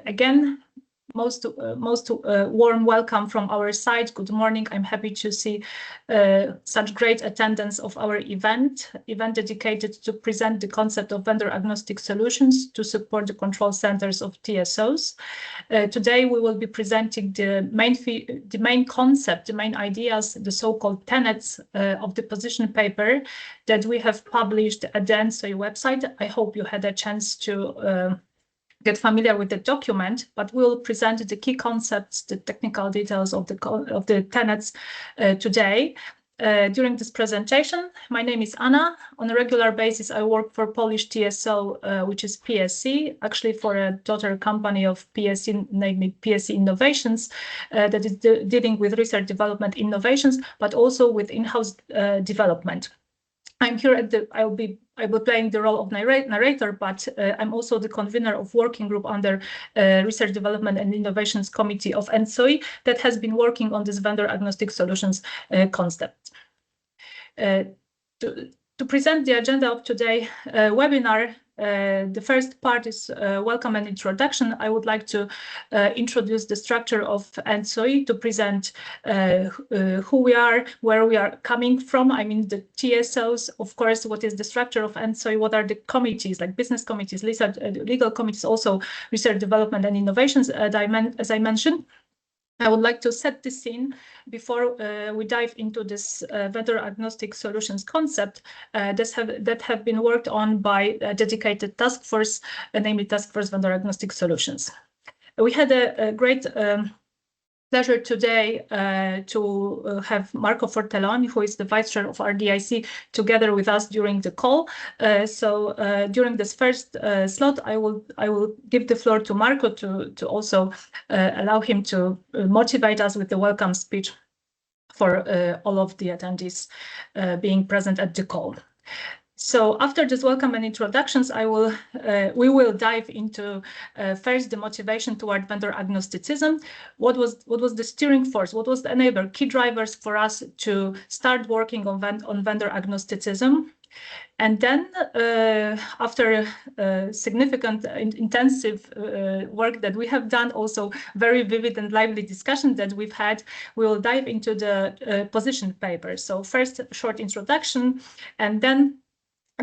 Again, most warm welcome from our side. Good morning. I'm happy to see such great attendance of our event dedicated to present the concept of vendor agnostic solutions to support the control centers of TSOs. Today we will be presenting the main concept, the main ideas, the so-called tenets of the position paper that we have published at the ENTSO-E website. I hope you had a chance to get familiar with the document, but we'll present the key concepts, the technical details of the tenets today. During this presentation, my name is Anna. On a regular basis, I work for Polish TSO, which is PSC, actually for a daughter company of PSC, namely PSC Innovations, that is dealing with research development innovations, but also with in-house development. I'm here at I will be playing the role of narrator, but I'm also the convener of working group under Research Development and Innovations Committee of ENTSO-E that has been working on this vendor agnostic solutions concept. To present the agenda of today's webinar, the first part is welcome and introduction. I would like to introduce the structure of ENTSO-E, to present who we are, where we are coming from. I mean the TSOs, of course, what is the structure of ENTSO-E, what are the committees, like business committees, legal committees, also research development and innovations, as I mentioned. I would like to set the scene before we dive into this vendor agnostic solutions concept that have been worked on by a dedicated task force, namely Task Force Vendor Agnostic Solutions. We had a great pleasure today to have Marco Fortelloni, who is the Vice Chair of RDIC, together with us during the call. During this first slot, I will give the floor to Marco to also allow him to motivate us with the welcome speech for all of the attendees being present at the call. So after this welcome and introductions, we will dive into first the motivation toward vendor agnosticism. What was the steering force? What was the enabler, key drivers for us to start working on vendor agnosticism? And then after significant intensive work that we have done, also very vivid and lively discussion that we've had, we will dive into the position paper. So first short introduction, and then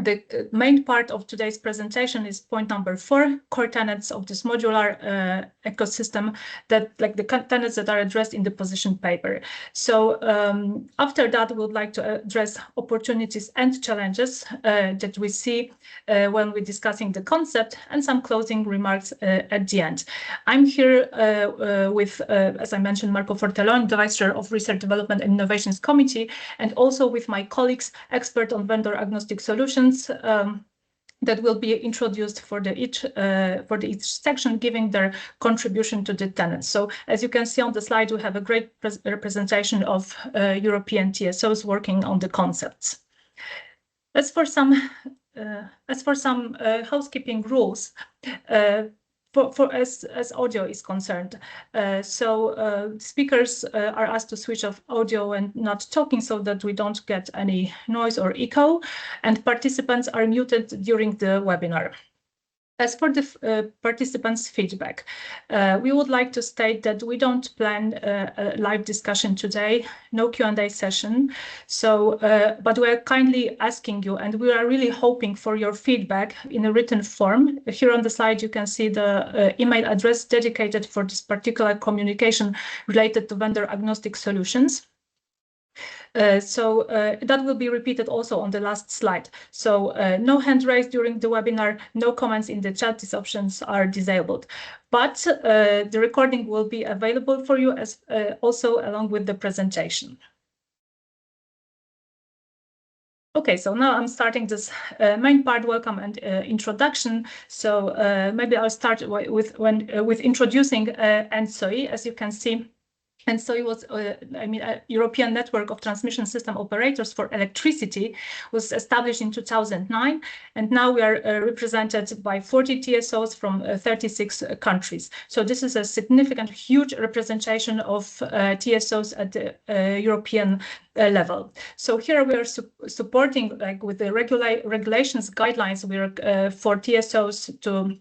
the main part of today's presentation is point number 4, core tenets of this modular ecosystem, that like the tenets that are addressed in the position paper. So after that, we would like to address opportunities and challenges that we see when we're discussing the concept, and some closing remarks at the end. I'm here with, as I mentioned, Marco Fortelloni, the Vice Chair of Research Development and Innovations Committee, and also with my colleagues, expert on vendor agnostic solutions, that will be introduced for each section, giving their contribution to the tenets. So as you can see on the slide, we have a great representation of European TSOs working on the concepts. As for some housekeeping rules, as audio is concerned, speakers are asked to switch off audio and not talking, so that we don't get any noise or echo, and participants are muted during the webinar. As for the participants' feedback, we would like to state that we don't plan a live discussion today, no Q&A session. So, but we are kindly asking you, and we are really hoping for your feedback in a written form. Here on the slide, you can see the email address dedicated for this particular communication related to vendor agnostic solutions. That will be repeated also on the last slide. So no hand raised during the webinar, no comments in the chat. These options are disabled. But the recording will be available for you as also along with the presentation. Okay, so now I'm starting this main part, welcome and introduction. So maybe I'll start with introducing ENTSO-E. As you can see, ENTSO-E was, a European network of transmission system operators for electricity, was established in 2009, and now we are represented by 40 TSOs from 36 countries. So this is a significant, huge representation of TSOs at the European level. So here we are supporting, like with the regulations guidelines, we are for TSOs to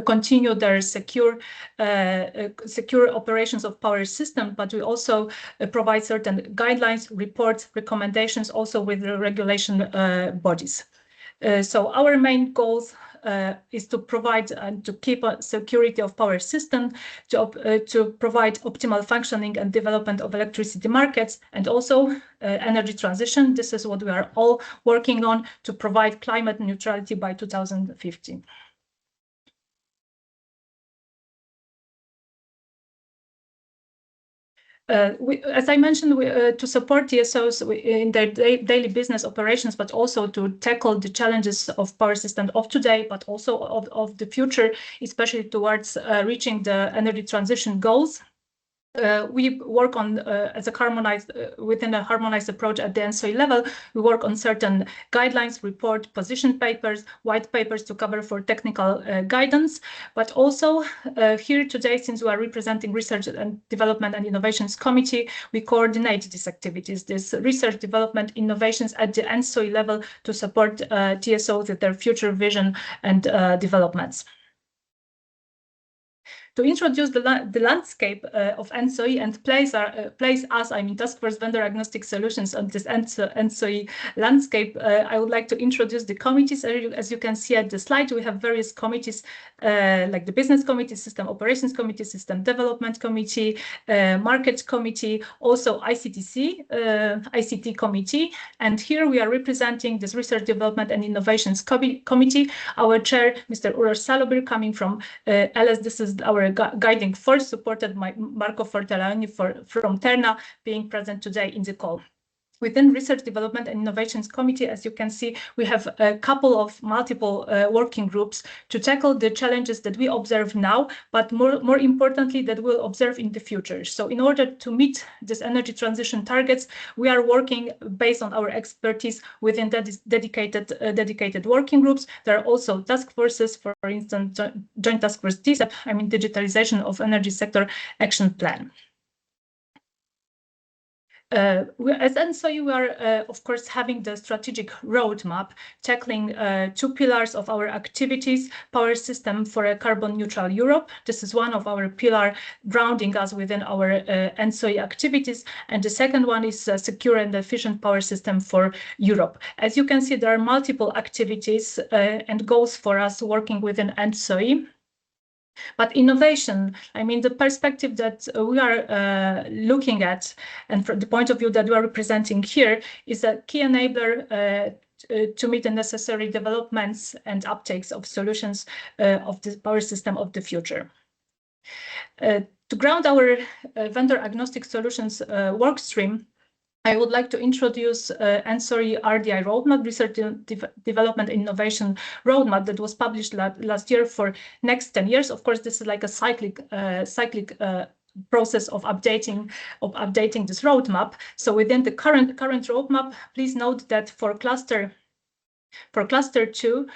continue their secure operations of power system, but we also provide certain guidelines, reports, recommendations, also with the regulation bodies. So our main goals is to provide and to keep a security of power system, to provide optimal functioning and development of electricity markets, and also energy transition. This is what we are all working on, to provide climate neutrality by 2050. As I mentioned, to support TSOs in their daily business operations, but also to tackle the challenges of power systems of today, but also of the future, especially towards reaching the energy transition goals. We work on as a harmonized within a harmonized approach at the ENTSO-E level. We work on certain guidelines, report, position papers, white papers to cover for technical guidance. But also here today, since we are representing Research and Development and Innovations Committee, we coordinate these activities, this research, development, innovations at the ENTSO-E level to support TSOs with their future vision and developments. To introduce the landscape of ENTSO-E and place us, I mean, Task Force Vendor Agnostic Solutions on this ENTSO-E landscape, I would like to introduce the committees. As you can see at the slide, we have various committees like the Business Committee, System Operations Committee, System Development Committee, Market Committee, also ICT Committee. And here we are representing this Research, Development and Innovations Committee. Our chair, Mr. Uroš Salobir, coming from LS. This is our guiding force, supported by Marco Fortellani from Terna, being present today in the call. Within Research, Development and Innovations Committee, as you can see, we have a couple of multiple working groups to tackle the challenges that we observe now, but more importantly, that we'll observe in the future. So in order to meet this energy transition targets, we are working based on our expertise within dedicated working groups. There are also task forces, for instance, Joint Task Force DSEP, I mean, Digitalization of Energy Sector Action Plan. As ENTSO-E, we are, of course, having the strategic roadmap, tackling two pillars of our activities: power system for a carbon neutral Europe. This is one of our pillars grounding us within our ENTSO-E activities. And the second one is secure and efficient power system for Europe. As you can see, there are multiple activities and goals for us working within ENTSO-E. But innovation, I mean, the perspective that we are looking at, and from the point of view that we are representing here, is a key enabler to meet the necessary developments and uptakes of solutions of the power system of the future. To ground our vendor agnostic solutions work stream, I would like to introduce ENTSO-E RDI roadmap, Research, Development, Innovation roadmap, that was published last year for next 10 years. Of course, this is like a cyclic process of updating this roadmap. So within the current roadmap, please note that for cluster 2,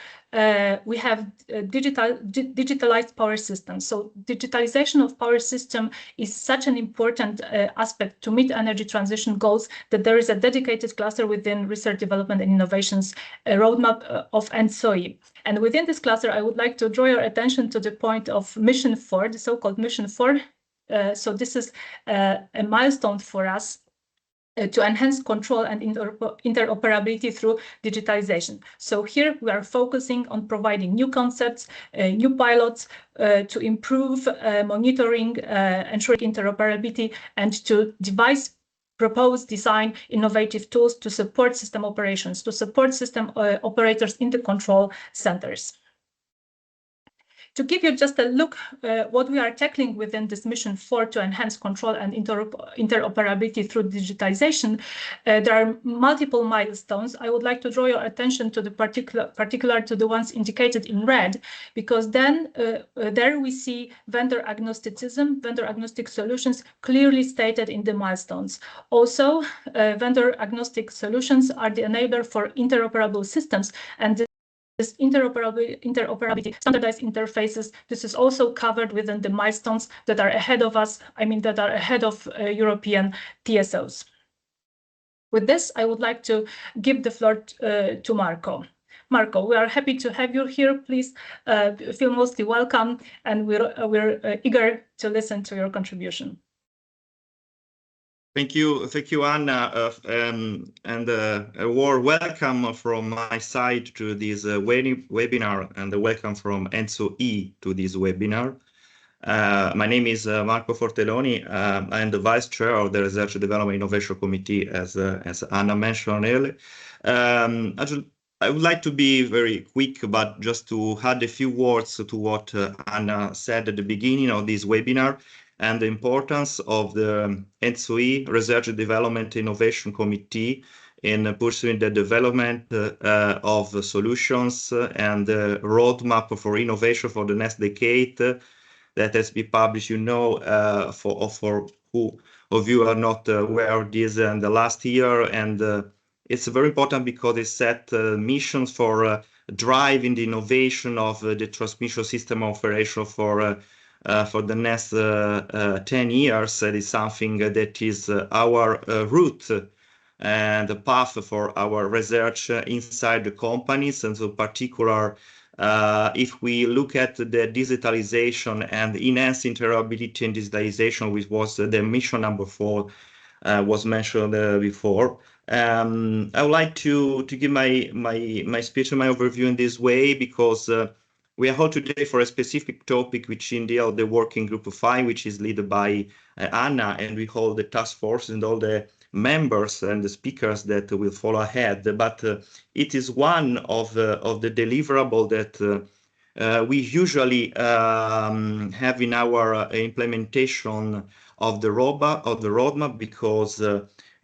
we have digitalized power systems. So digitalization of power system is such an important aspect to meet energy transition goals that there is a dedicated cluster within Research, Development and Innovations roadmap of ENTSO-E. And within this cluster, I would like to draw your attention to the point of Mission 4, the so-called Mission 4. So this is a milestone for us to enhance control and interoperability through digitalization. So here we are focusing on providing new concepts, new pilots to improve monitoring, ensuring interoperability, and to propose, design innovative tools to support system operations, to support system operators in the control centers. To give you just a look what we are tackling within this Mission 4 to enhance control and interoperability through digitization, there are multiple milestones. I would like to draw your attention to the particular to the ones indicated in red, because then there we see vendor agnosticism, vendor agnostic solutions clearly stated in the milestones. Also, vendor agnostic solutions are the enabler for interoperable systems, and this interoperability, standardized interfaces, this is also covered within the milestones that are ahead of us, I mean, that are ahead of European TSOs. With this, I would like to give the floor to Marco. Marco, we are happy to have you here. Please feel mostly welcome, and we're eager to listen to your contribution. Thank you, Anna, and a warm welcome from my side to this webinar, and a welcome from ENTSO-E to this webinar. My name is Marco Fortelloni. I'm the Vice Chair of the Research and Development Innovation Committee, as Anna mentioned earlier. I would like to be very quick, but just to add a few words to what Anna said at the beginning of this webinar, and the importance of the ENTSO-E Research and Development Innovation Committee in pursuing the development of solutions and the roadmap for innovation for the next decade that has been published. For who of you are not aware of this in the last year, and it's very important because it set missions for driving the innovation of the transmission system operation for the next 10 years. That is something that is our route and the path for our research inside the companies. And so particular, if we look at the digitalization and enhance interoperability and digitalization, which was the mission number 4, was mentioned before. I would like to give my speech and my overview in this way, because we are here today for a specific topic, which in the working group of 5, which is led by Anna, and we hold the task force and all the members and the speakers that will follow ahead. But it is one of the deliverable that we usually have in our implementation of the roadmap, because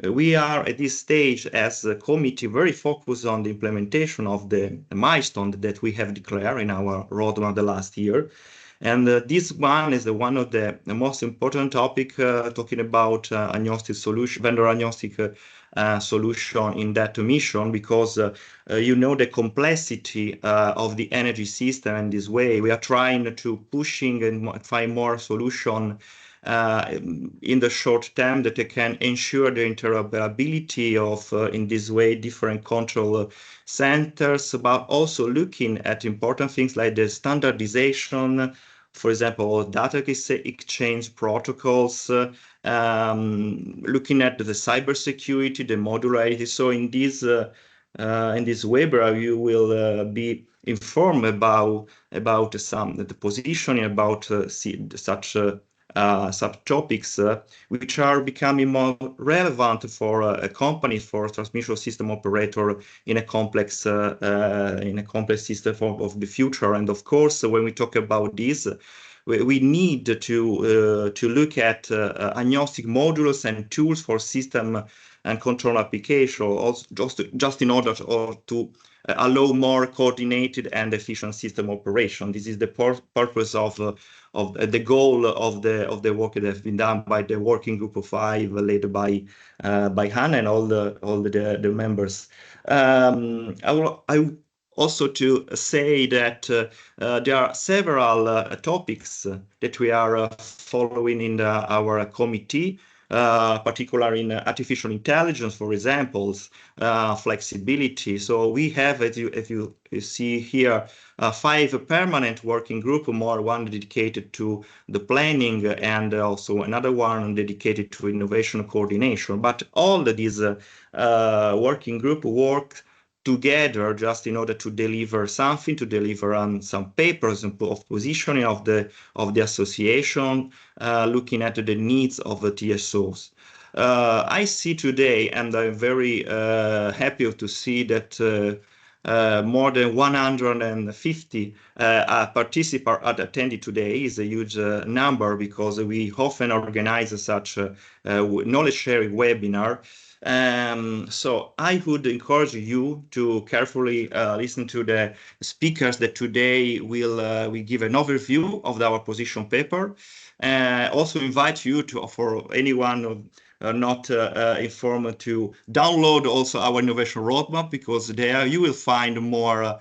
we are at this stage as a committee very focused on the implementation of the milestone that we have declared in our roadmap the last year. And this one is one of the most important topic, talking about agnostic solution, vendor agnostic solution in that mission, because the complexity of the energy system. In this way, we are trying to pushing and find more solution in the short term that can ensure the interoperability of, in this way, different control centers, but also looking at important things like the standardization, for example, data exchange protocols, looking at the cybersecurity, the modularity. So in this webinar, you will be informed about the positioning about such subtopics which are becoming more relevant for a company, for transmission system operator in a complex system of the future. And of course, when we talk about this, we need to look at agnostic modules and tools for system and control application, also just in order to allow more coordinated and efficient system operation. This is the purpose of the goal of the work that has been done by the working group of 5, led by Hannah and all the members. I also to say that there are several topics that we are following in our committee, particularly in artificial intelligence, for examples, flexibility. So we have, as you see here, 5 permanent working group, one dedicated to the planning, and also another one dedicated to innovation coordination. But all of these working group work together just in order to deliver something, to deliver on some papers of positioning of the association, looking at the needs of the TSOs. I see today, and I'm very happy to see that more than 150 participants are attending today. Is a huge number, because we often organize such knowledge sharing webinar. So I would encourage you to carefully listen to the speakers that today will give an overview of our position paper. Also invite you for anyone not informed, to download also our innovation roadmap, because there you will find more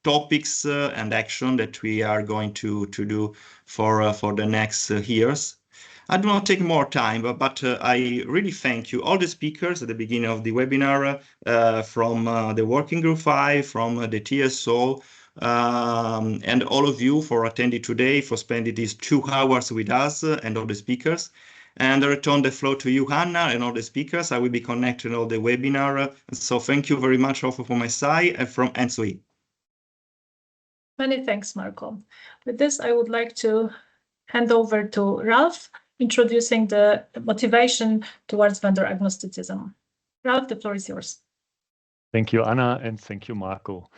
topics and action that we are going to do for the next years. I do not take more time, but I really thank you, all the speakers at the beginning of the webinar, from the Working Group 5, from the TSO, and all of you for attending today, for spending these 2 hours with us and all the speakers. And I return the floor to you, Hannah, and all the speakers. I will be connecting all the webinar. So thank you very much also from my side and from ENTSO-E. Many thanks, Marco. With this, I would like to hand over to Ralph, introducing the motivation towards vendor agnosticism. Ralph, the floor is yours. Thank you, Anna, and thank you, Marco.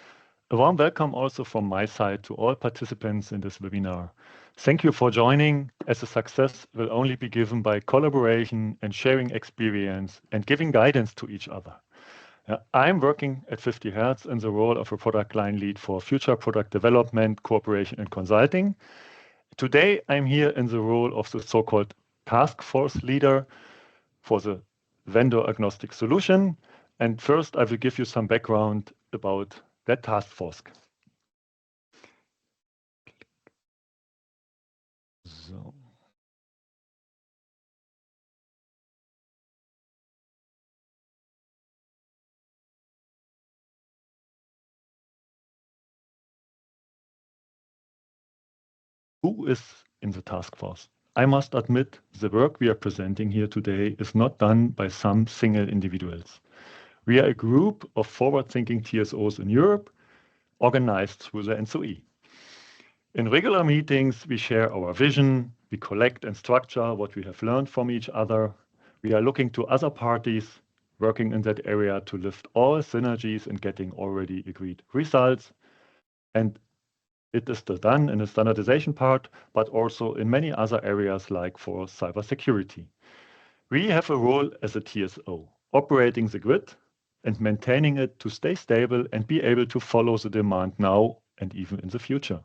A warm welcome also from my side to all participants in this webinar. Thank you for joining, as a success will only be given by collaboration and sharing experience and giving guidance to each other. I'm working at 50 Hertz in the role of a product line lead for future product development, cooperation, and consulting. Today, I'm here in the role of the so-called task force leader for the vendor agnostic solution. And first, I will give you some background about that task force. So. Who is in the task force? I must admit, the work we are presenting here today is not done by some single individuals. We are a group of forward-thinking TSOs in Europe, organized through the ENTSO-E. In regular meetings, we share our vision, we collect and structure what we have learned from each other. We are looking to other parties working in that area to lift all synergies in getting already agreed results. And it is done in the standardization part, but also in many other areas like for cybersecurity. We have a role as a TSO, operating the grid and maintaining it to stay stable and be able to follow the demand now and even in the future.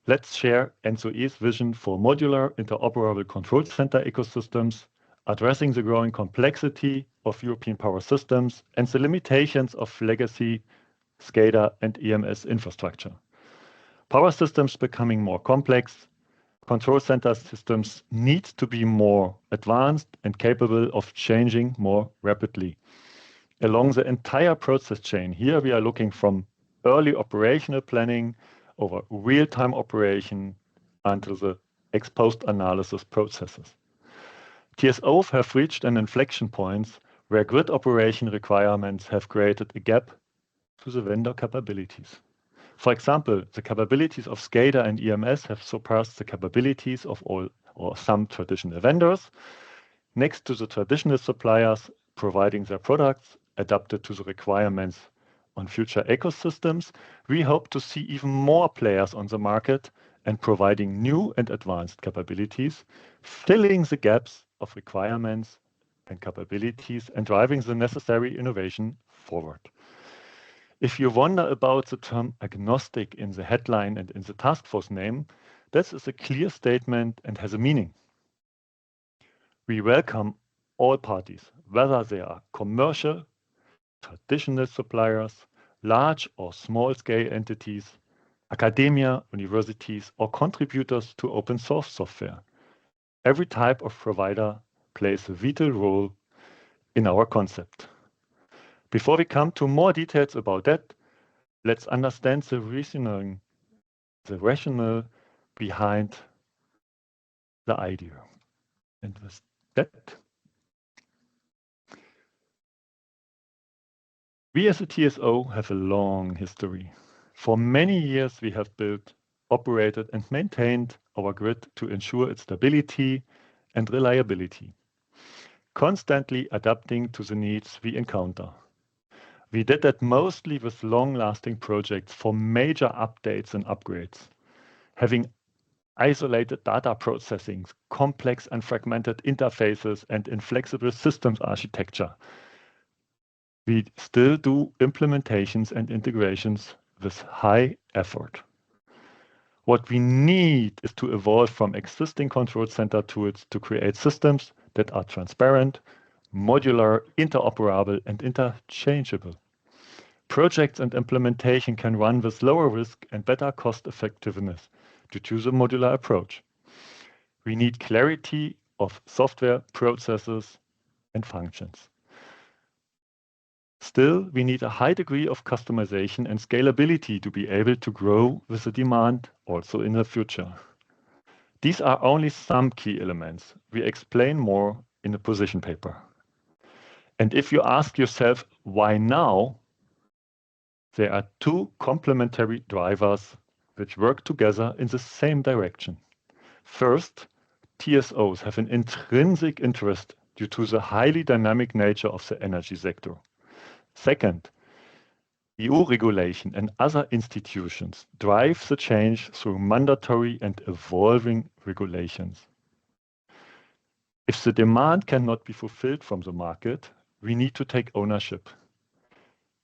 Let's share ENTSO-E's vision for modular interoperable control center ecosystems, addressing the growing complexity of European power systems and the limitations of legacy SCADA and EMS infrastructure. Power systems becoming more complex, control center systems need to be more advanced and capable of changing more rapidly. Along the entire process chain, here we are looking from early operational planning over real-time operation until the ex-post analysis processes. TSOs have reached an inflection point where grid operation requirements have created a gap to the vendor capabilities. For example, the capabilities of SCADA and EMS have surpassed the capabilities of all or some traditional vendors. Next to the traditional suppliers providing their products adapted to the requirements on future ecosystems, we hope to see even more players on the market and providing new and advanced capabilities, filling the gaps of requirements and capabilities and driving the necessary innovation forward. If you wonder about the term agnostic in the headline and in the task force name, this is a clear statement and has a meaning. We welcome all parties, whether they are commercial, traditional suppliers, large or small-scale entities, academia, universities, or contributors to open source software. Every type of provider plays a vital role in our concept. Before we come to more details about that, let's understand the rationale behind the idea. And with that, we as a TSO have a long history. For many years, we have built, operated, and maintained our grid to ensure its stability and reliability, constantly adapting to the needs we encounter. We did that mostly with long-lasting projects for major updates and upgrades, having isolated data processing, complex and fragmented interfaces, and inflexible systems architecture. We still do implementations and integrations with high effort. What we need is to evolve from existing control center tools to create systems that are transparent, modular, interoperable, and interchangeable. Projects and implementation can run with lower risk and better cost effectiveness due to the modular approach. We need clarity of software, processes, and functions. Still, we need a high degree of customization and scalability to be able to grow with the demand also in the future. These are only some key elements. We explain more in the position paper. And if you ask yourself, why now? There are two complementary drivers which work together in the same direction. First, TSOs have an intrinsic interest due to the highly dynamic nature of the energy sector. Second, EU regulation and other institutions drive the change through mandatory and evolving regulations. If the demand cannot be fulfilled from the market, we need to take ownership.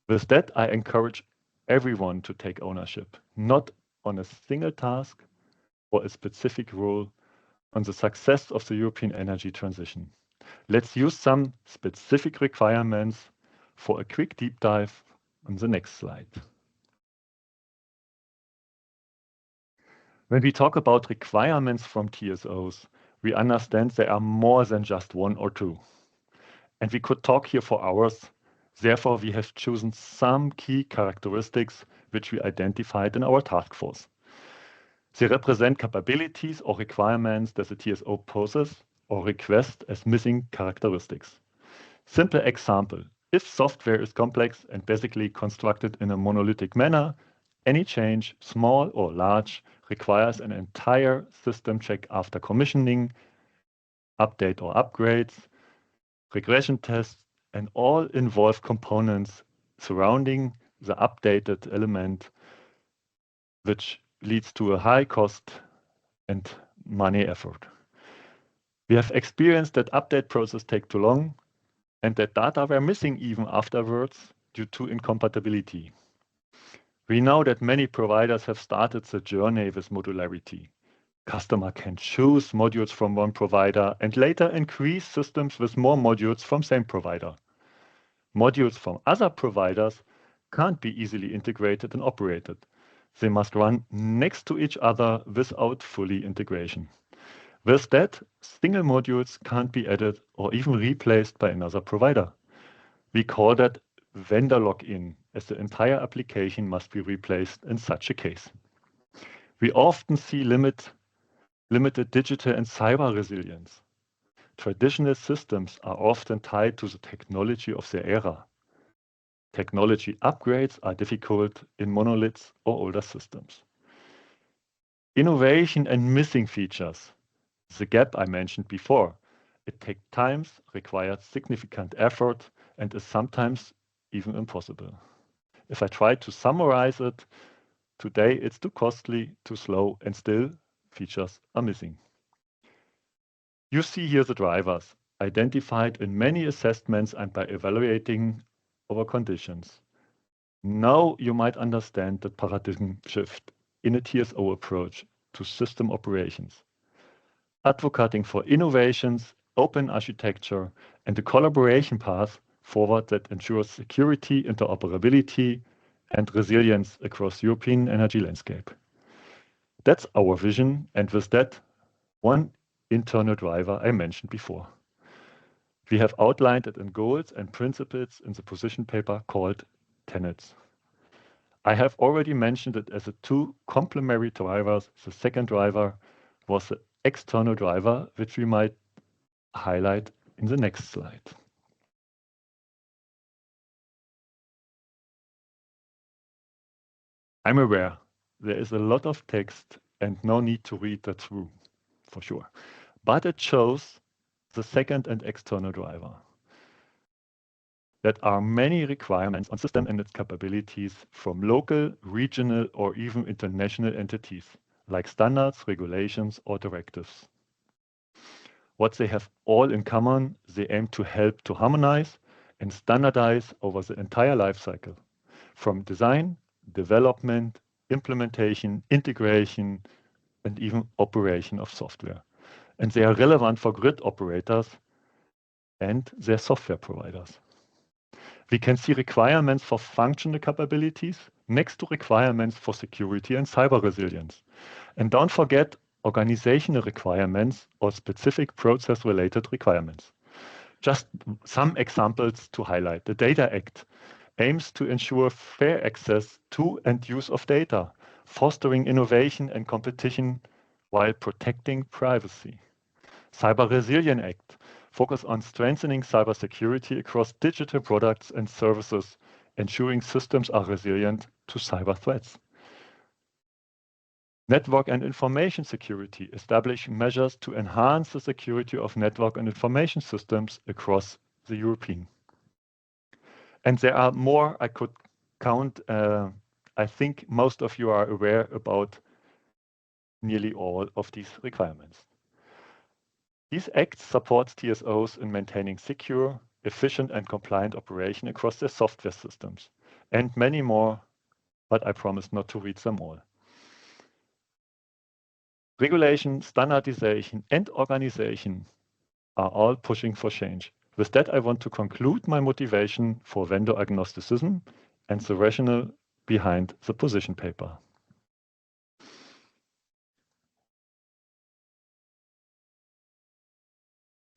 With that, I encourage everyone to take ownership, not on a single task or a specific role, on the success of the European energy transition. Let's use some specific requirements for a quick deep dive on the next slide. When we talk about requirements from TSOs, we understand there are more than just one or two. And we could talk here for hours. Therefore, we have chosen some key characteristics which we identified in our task force. They represent capabilities or requirements that the TSO poses or requests as missing characteristics. Simple example, if software is complex and basically constructed in a monolithic manner, any change, small or large, requires an entire system check after commissioning, update or upgrades, regression tests, and all involved components surrounding the updated element, which leads to a high cost and money effort. We have experienced that update process take too long and that data were missing even afterwards due to incompatibility. We know that many providers have started the journey with modularity. Customer can choose modules from one provider and later increase systems with more modules from same provider. Modules from other providers can't be easily integrated and operated. They must run next to each other without fully integration. With that, single modules can't be added or even replaced by another provider. We call that vendor lock-in, as the entire application must be replaced in such a case. We often see limited digital and cyber resilience. Traditional systems are often tied to the technology of their era. Technology upgrades are difficult in monoliths or older systems. Innovation and missing features. The gap I mentioned before. It takes time, requires significant effort, and is sometimes even impossible. If I try to summarize it, today it's too costly, too slow, and still features are missing. You see here the drivers, identified in many assessments and by evaluating our conditions. Now you might understand the paradigm shift in a TSO approach to system operations. Advocating for innovations, open architecture, and a collaboration path forward that ensures security, interoperability, and resilience across European energy landscape. That's our vision, and with that, one internal driver I mentioned before. We have outlined it in goals and principles in the position paper called tenets. I have already mentioned it as the two complementary drivers. The second driver was the external driver, which we might highlight in the next slide. I'm aware there is a lot of text and no need to read that through, for sure. But it shows the second and external driver. There are many requirements on system and its capabilities from local, regional, or even international entities, like standards, regulations, or directives. What they have all in common, they aim to help to harmonize and standardize over the entire life cycle, from design, development, implementation, integration, and even operation of software. And they are relevant for grid operators and their software providers. We can see requirements for functional capabilities next to requirements for security and cyber resilience. And don't forget organizational requirements or specific process-related requirements. Just some examples to highlight. The Data Act aims to ensure fair access to and use of data, fostering innovation and competition while protecting privacy. Cyber Resilience Act focus on strengthening cybersecurity across digital products and services, ensuring systems are resilient to cyber threats. Network and information security establish measures to enhance the security of network and information systems across the European. And there are more I could count. I think most of you are aware about nearly all of these requirements. These acts support TSOs in maintaining secure, efficient and compliant operation across their software systems, and many more, but I promise not to read them all. Regulation, standardization and organization are all pushing for change. With that, I want to conclude my motivation for vendor agnosticism and the rationale behind the position paper.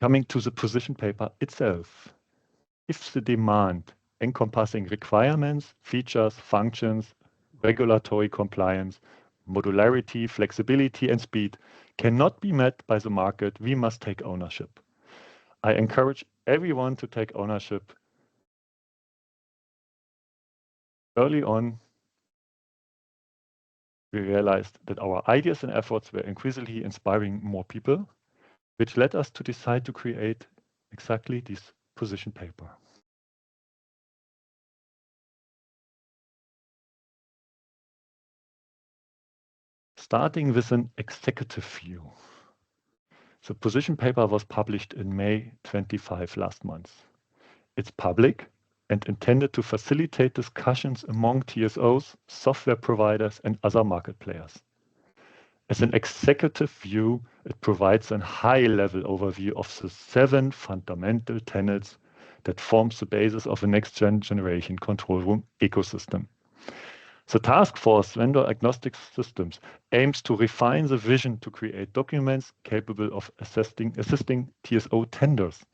Coming to the position paper itself, if the demand encompassing requirements, features, functions, regulatory compliance, modularity, flexibility, and speed cannot be met by the market, we must take ownership. I encourage everyone to take ownership. Early on, we realized that our ideas and efforts were increasingly inspiring more people, which led us to decide to create exactly this position paper. Starting with an executive view. The position paper was published in May 25 last month. It's public and intended to facilitate discussions among TSOs, software providers, and other market players. As an executive view, it provides a high-level overview of the 7 fundamental tenets that forms the basis of a next-generation control room ecosystem. The task force, Vendor Agnostic Systems, aims to refine the vision to create documents capable of assisting TSO tenders.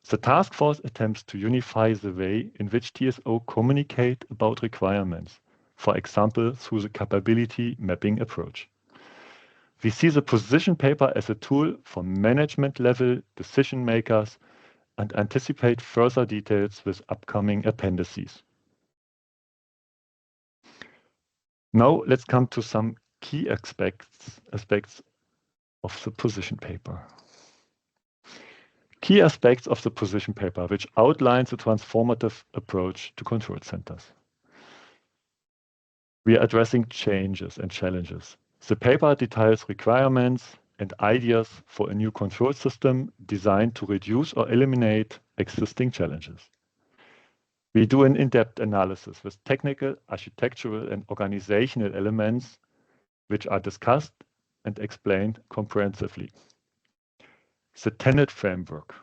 The task force attempts to unify the way in which TSO communicate about requirements, for example, through the capability mapping approach. We see the position paper as a tool for management-level decision makers and anticipate further details with upcoming appendices. Now let's come to some key aspects of the position paper. Key aspects of the position paper, which outlines a transformative approach to control centers. We are addressing changes and challenges. The paper details requirements and ideas for a new control system designed to reduce or eliminate existing challenges. We do an in-depth analysis with technical, architectural, and organizational elements which are discussed and explained comprehensively. The tenet framework.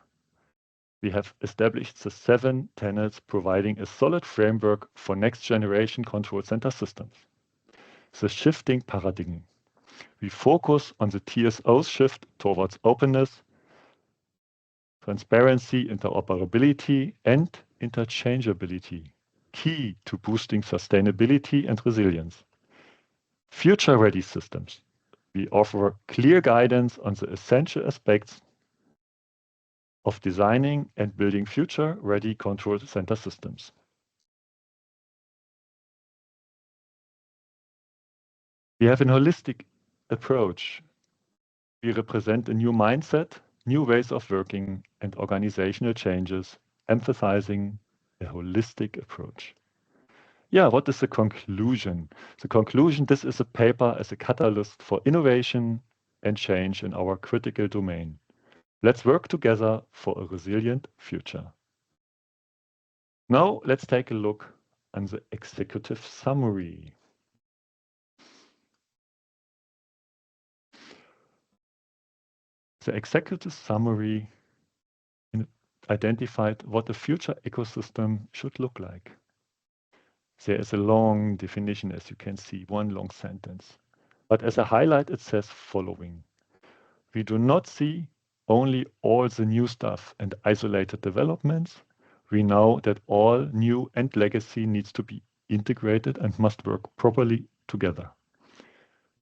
We have established the 7 tenets providing a solid framework for next-generation control center systems. The shifting paradigm. We focus on the TSO's shift towards openness, transparency, interoperability, and interchangeability, key to boosting sustainability and resilience. Future-ready systems. We offer clear guidance on the essential aspects of designing and building future-ready control center systems. We have a holistic approach. We represent a new mindset, new ways of working, and organizational changes, emphasizing a holistic approach. Yeah, what is the conclusion? The conclusion, this is a paper as a catalyst for innovation and change in our critical domain. Let's work together for a resilient future. Now let's take a look at the executive summary. The executive summary identified what the future ecosystem should look like. There is a long definition, as you can see, one long sentence. But as a highlight, it says following. We do not see only all the new stuff and isolated developments. We know that all new and legacy needs to be integrated and must work properly together.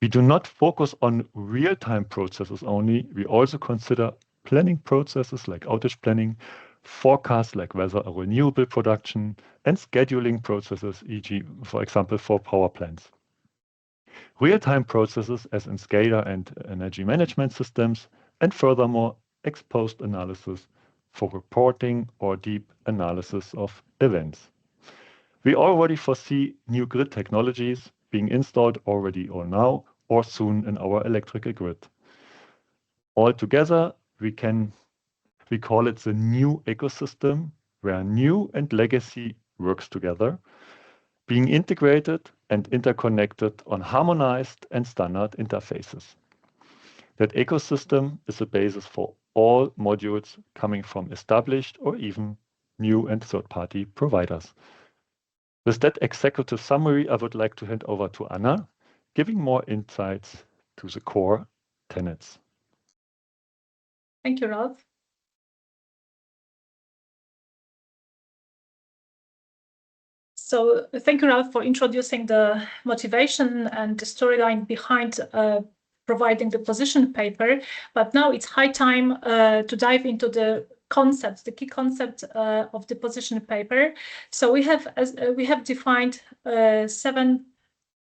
We do not focus on real-time processes only. We also consider planning processes like outage planning, forecasts like weather or renewable production, and scheduling processes, e.g., for example, for power plants. Real-time processes as in SCADA and energy management systems, and furthermore, ex-post analysis for reporting or deep analysis of events. We already foresee new grid technologies being installed already or now or soon in our electrical grid. Altogether, we call it the new ecosystem where new and legacy works together, being integrated and interconnected on harmonized and standard interfaces. That ecosystem is the basis for all modules coming from established or even new and third-party providers. With that executive summary, I would like to hand over to Anna, giving more insights to the core tenets. Thank you, Ralph. So thank you, Ralph, for introducing the motivation and the storyline behind providing the position paper. But now it's high time to dive into the concepts, the key concepts of the position paper. So we have defined 7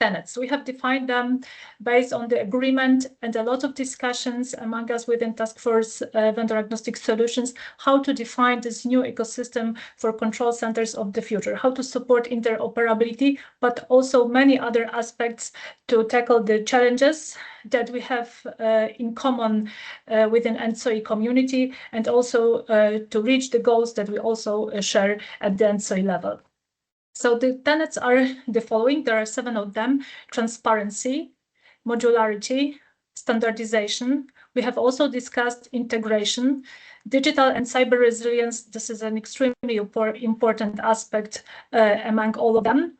tenets. We have defined them based on the agreement and a lot of discussions among us within Task Force Vendor Agnostic Solutions, how to define this new ecosystem for control centers of the future, how to support interoperability, but also many other aspects to tackle the challenges that we have in common within ENTSO-E community, and also to reach the goals that we also share at the ENTSO-E level. So the tenets are the following. There are 7 of them: transparency, modularity, standardization. We have also discussed integration, digital and cyber resilience. This is an extremely important aspect among all of them.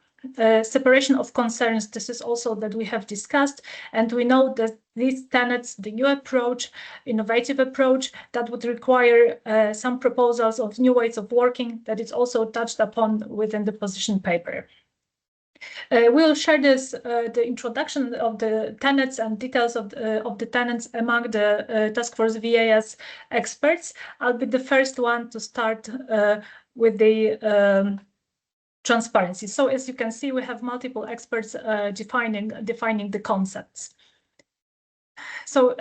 Separation of concerns, this is also that we have discussed, and we know that these tenets, the new approach, innovative approach, that would require some proposals of new ways of working, that is also touched upon within the position paper. We'll share this, the introduction of the tenets and details of the tenets among the Task Force VAS experts. I'll be the first one to start with the transparency. So as you can see, we have multiple experts defining the concepts. So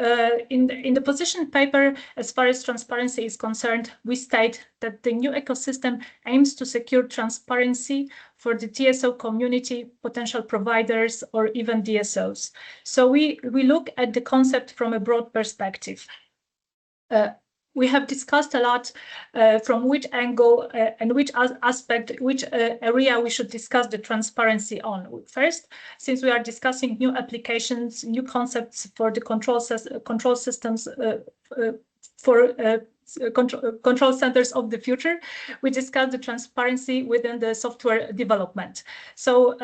in the position paper, as far as transparency is concerned, we state that the new ecosystem aims to secure transparency for the TSO community, potential providers, or even DSOs. So we look at the concept from a broad perspective. We have discussed a lot from which angle and which aspect, which area we should discuss the transparency on. First, since we are discussing new applications, new concepts for the control systems for control centers of the future, we discussed the transparency within the software development. So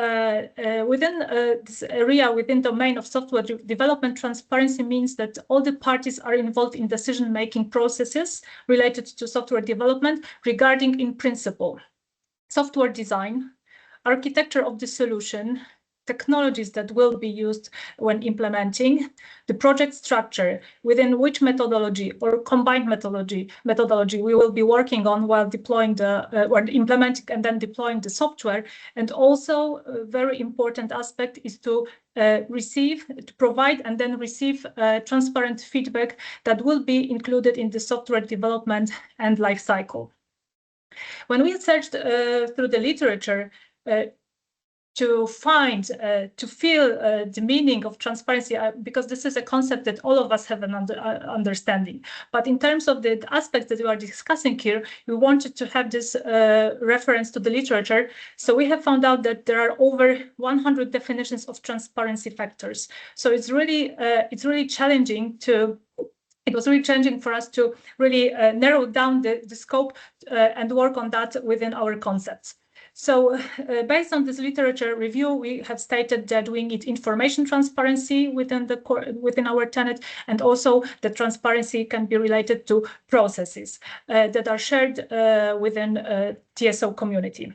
within this area, within the domain of software development, transparency means that all the parties are involved in decision-making processes related to software development regarding, in principle, software design, architecture of the solution, technologies that will be used when implementing, the project structure, within which methodology or combined methodology we will be working on while deploying when implementing and then deploying the software. And also a very important aspect is to provide and then receive transparent feedback that will be included in the software development and life cycle. When we searched through the literature, to feel the meaning of transparency, because this is a concept that all of us have an understanding. But in terms of the aspects that we are discussing here, we wanted to have this reference to the literature. So we have found out that there are over 100 definitions of transparency factors. So it's really challenging to. It was really challenging for us to really narrow down the scope and work on that within our concepts. So based on this literature review, we have stated that we need information transparency within our tenant, and also the transparency can be related to processes that are shared within TSO community.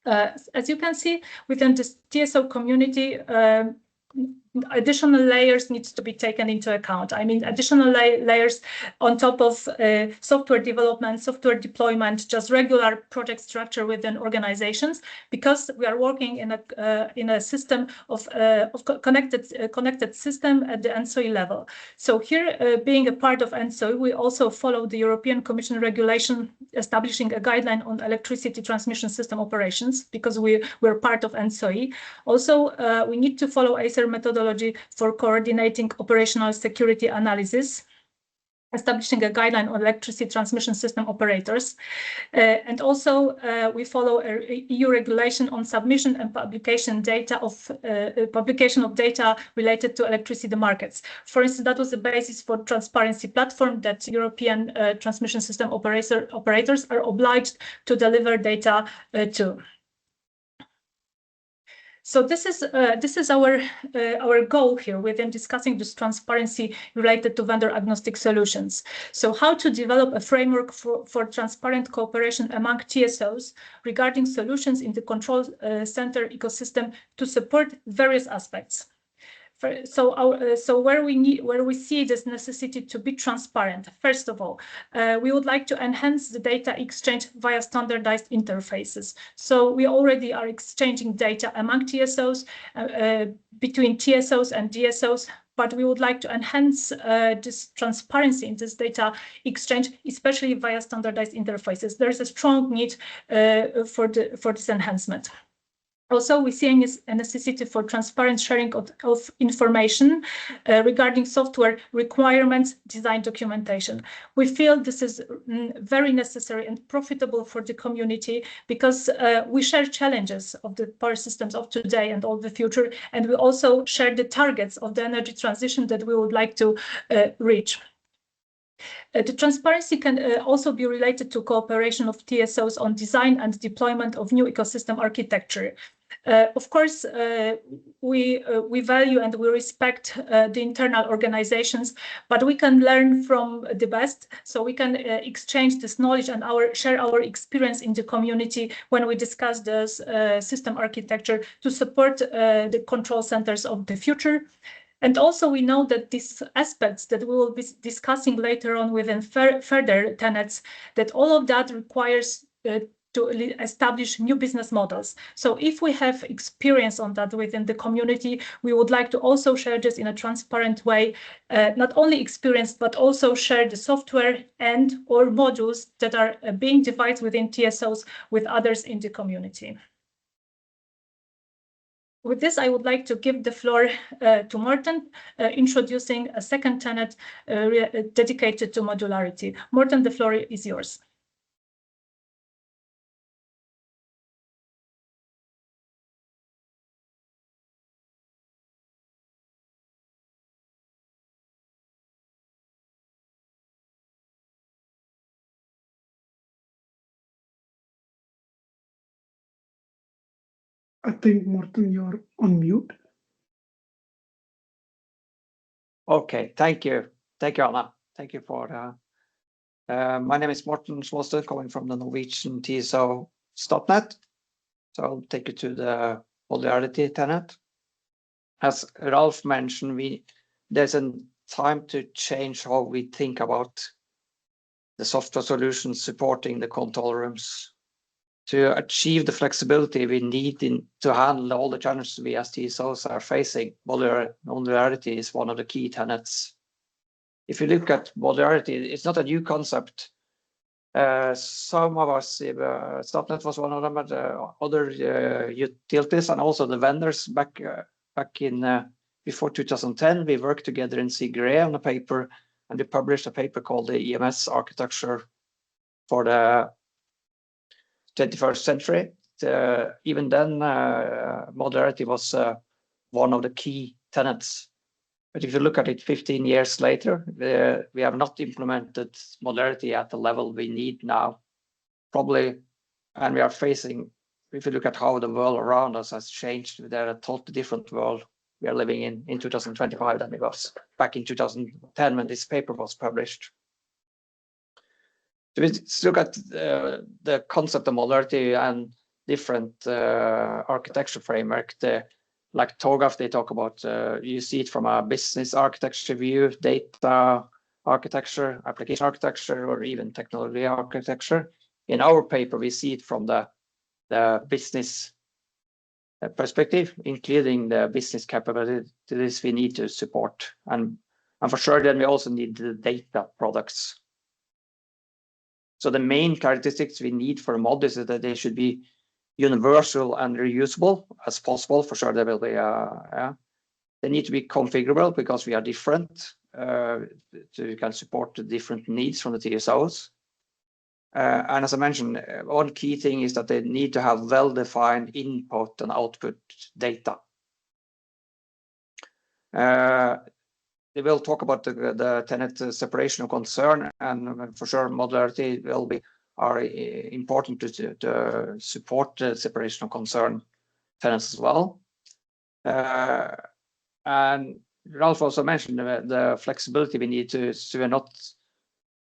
As you can see, within this TSO community, additional layers needs to be taken into account. I mean, additional layers on top of software development, software deployment, just regular project structure within organizations, because we are working in a system of connected system at the ENTSO-E level. So here, being a part of ENTSO-E, we also follow the European Commission regulation establishing a guideline on electricity transmission system operations, because we're part of ENTSO-E. Also, we need to follow Acer methodology for coordinating operational security analysis, establishing a guideline on electricity transmission system operators. And also we follow a EU regulation on submission and publication of data related to electricity markets. For instance, that was the basis for transparency platform that European transmission system operators are obliged to deliver data to. So this is our goal here within discussing this transparency related to vendor agnostic solutions. So how to develop a framework for transparent cooperation among TSOs regarding solutions in the control center ecosystem to support various aspects. So where we see this necessity to be transparent, first of all, we would like to enhance the data exchange via standardized interfaces. So we already are exchanging data among TSOs, between TSOs and DSOs, but we would like to enhance this transparency in this data exchange, especially via standardized interfaces. There is a strong need for this enhancement. Also, we see a necessity for transparent sharing of information regarding software requirements, design documentation. We feel this is very necessary and profitable for the community, because we share challenges of the power systems of today and of the future, and we also share the targets of the energy transition that we would like to reach. The transparency can also be related to cooperation of TSOs on design and deployment of new ecosystem architecture. Of course, we value and we respect the internal organizations, but we can learn from the best, so we can exchange this knowledge and share our experience in the community when we discuss this system architecture to support the control centers of the future. And also, we know that these aspects that we will be discussing later on within further tenets, that all of that requires to establish new business models. So if we have experience on that within the community, we would like to also share this in a transparent way, not only experience, but also share the software or modules that are being devised within TSOs with others in the community. With this, I would like to give the floor to Morten, introducing a second tenet dedicated to modularity. Morten, the floor is yours. I think, Morten, you're on mute. Okay, thank you. Thank you, Anna. Thank you for my name is Morten Småstø, calling from the Norwegian TSO Statnett. So I'll take you to the modularity tenet. As Ralph mentioned, there's a time to change how we think about the software solutions supporting the control rooms. To achieve the flexibility we need to handle all the challenges we as TSOs are facing, modularity is one of the key tenets. If you look at modularity, it's not a new concept. Some of us, Statnett was one of them, but other utilities and also the vendors back in before 2010, we worked together in SIGRE on a paper, and we published a paper called the EMS architecture for the 21st century. Even then, modularity was one of the key tenets. But if you look at it 15 years later, we have not implemented modularity at the level we need now, probably, and we if you look at how the world around us has changed, they're a totally different world we are living in 2025 than it was back in 2010 when this paper was published. So we look at the concept of modularity and different architecture framework. Like TOGAF, they talk about, you see it from a business architecture view, data architecture, application architecture, or even technology architecture. In our paper, we see it from the business perspective, including the business capabilities we need to support. And for sure, then we also need the data products. So the main characteristics we need for modules is that they should be universal and reusable as possible. For sure, there will be they need to be configurable because we are different. So you can support the different needs from the TSOs. And as I mentioned, one key thing is that they need to have well-defined input and output data. They will talk about the tenet separation of concern, and for sure modularity will be important to support the separation of concern tenants as well. And Ralph also mentioned the flexibility we need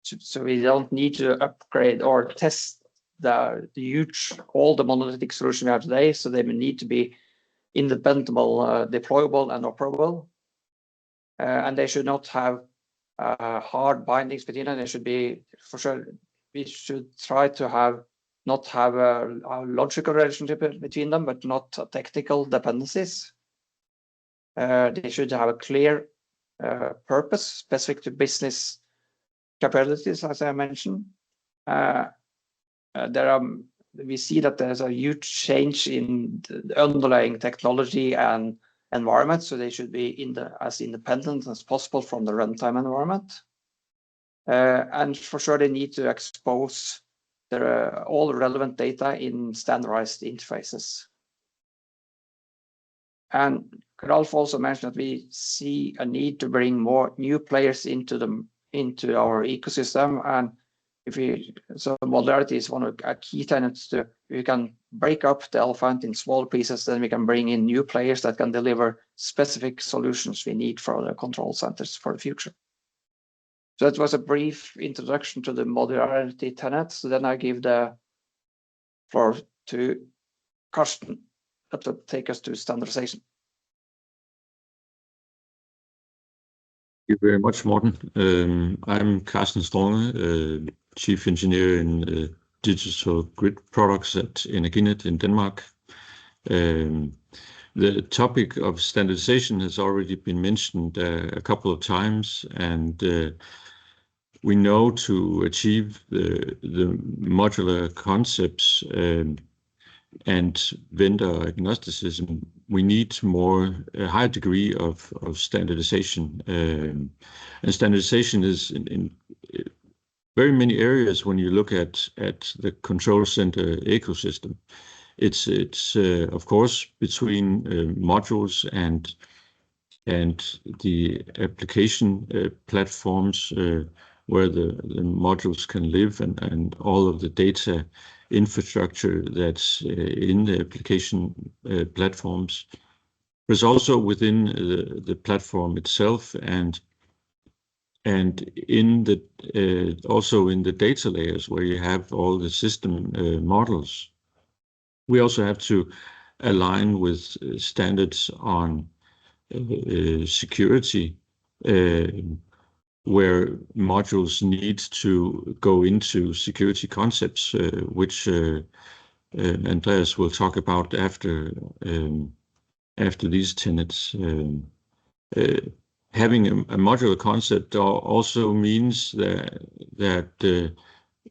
so we don't need to upgrade or test all the monolithic solution we have today. So they need to be independable, deployable, and operable. And they should not have hard bindings between them. They should be, for sure, we should try to not have a logical relationship between them, but not technical dependencies. They should have a clear purpose specific to business capabilities, as I mentioned. We see that there's a huge change in the underlying technology and environment, so they should be as independent as possible from the runtime environment. And for sure, they need to expose all the relevant data in standardized interfaces. And Ralph also mentioned that we see a need to bring more new players into our ecosystem, and so modularity is one of our key tenets. We can break up the elephant in small pieces, then we can bring in new players that can deliver specific solutions we need for the control centers for the future. So that was a brief introduction to the modularity tenets. So then I give the floor to Karsten that will take us to standardization. Thank you very much, Morten. I'm Carsten Strunge, Chief Engineer in Digital Grid Products at Energinet in Denmark. The topic of standardization has already been mentioned a couple of times, and we know to achieve the modular concepts and vendor agnosticism, we need a higher degree of standardization. And standardization is in very many areas. When you look at the control center ecosystem, it's of course between modules and the application platforms where the modules can live, and all of the data infrastructure that's in the application platforms. There's also within the platform itself, and also in the data layers where you have all the system models. We also have to align with standards on security, where modules need to go into security concepts, which Andreas will talk about after these tenets. Having a modular concept also means that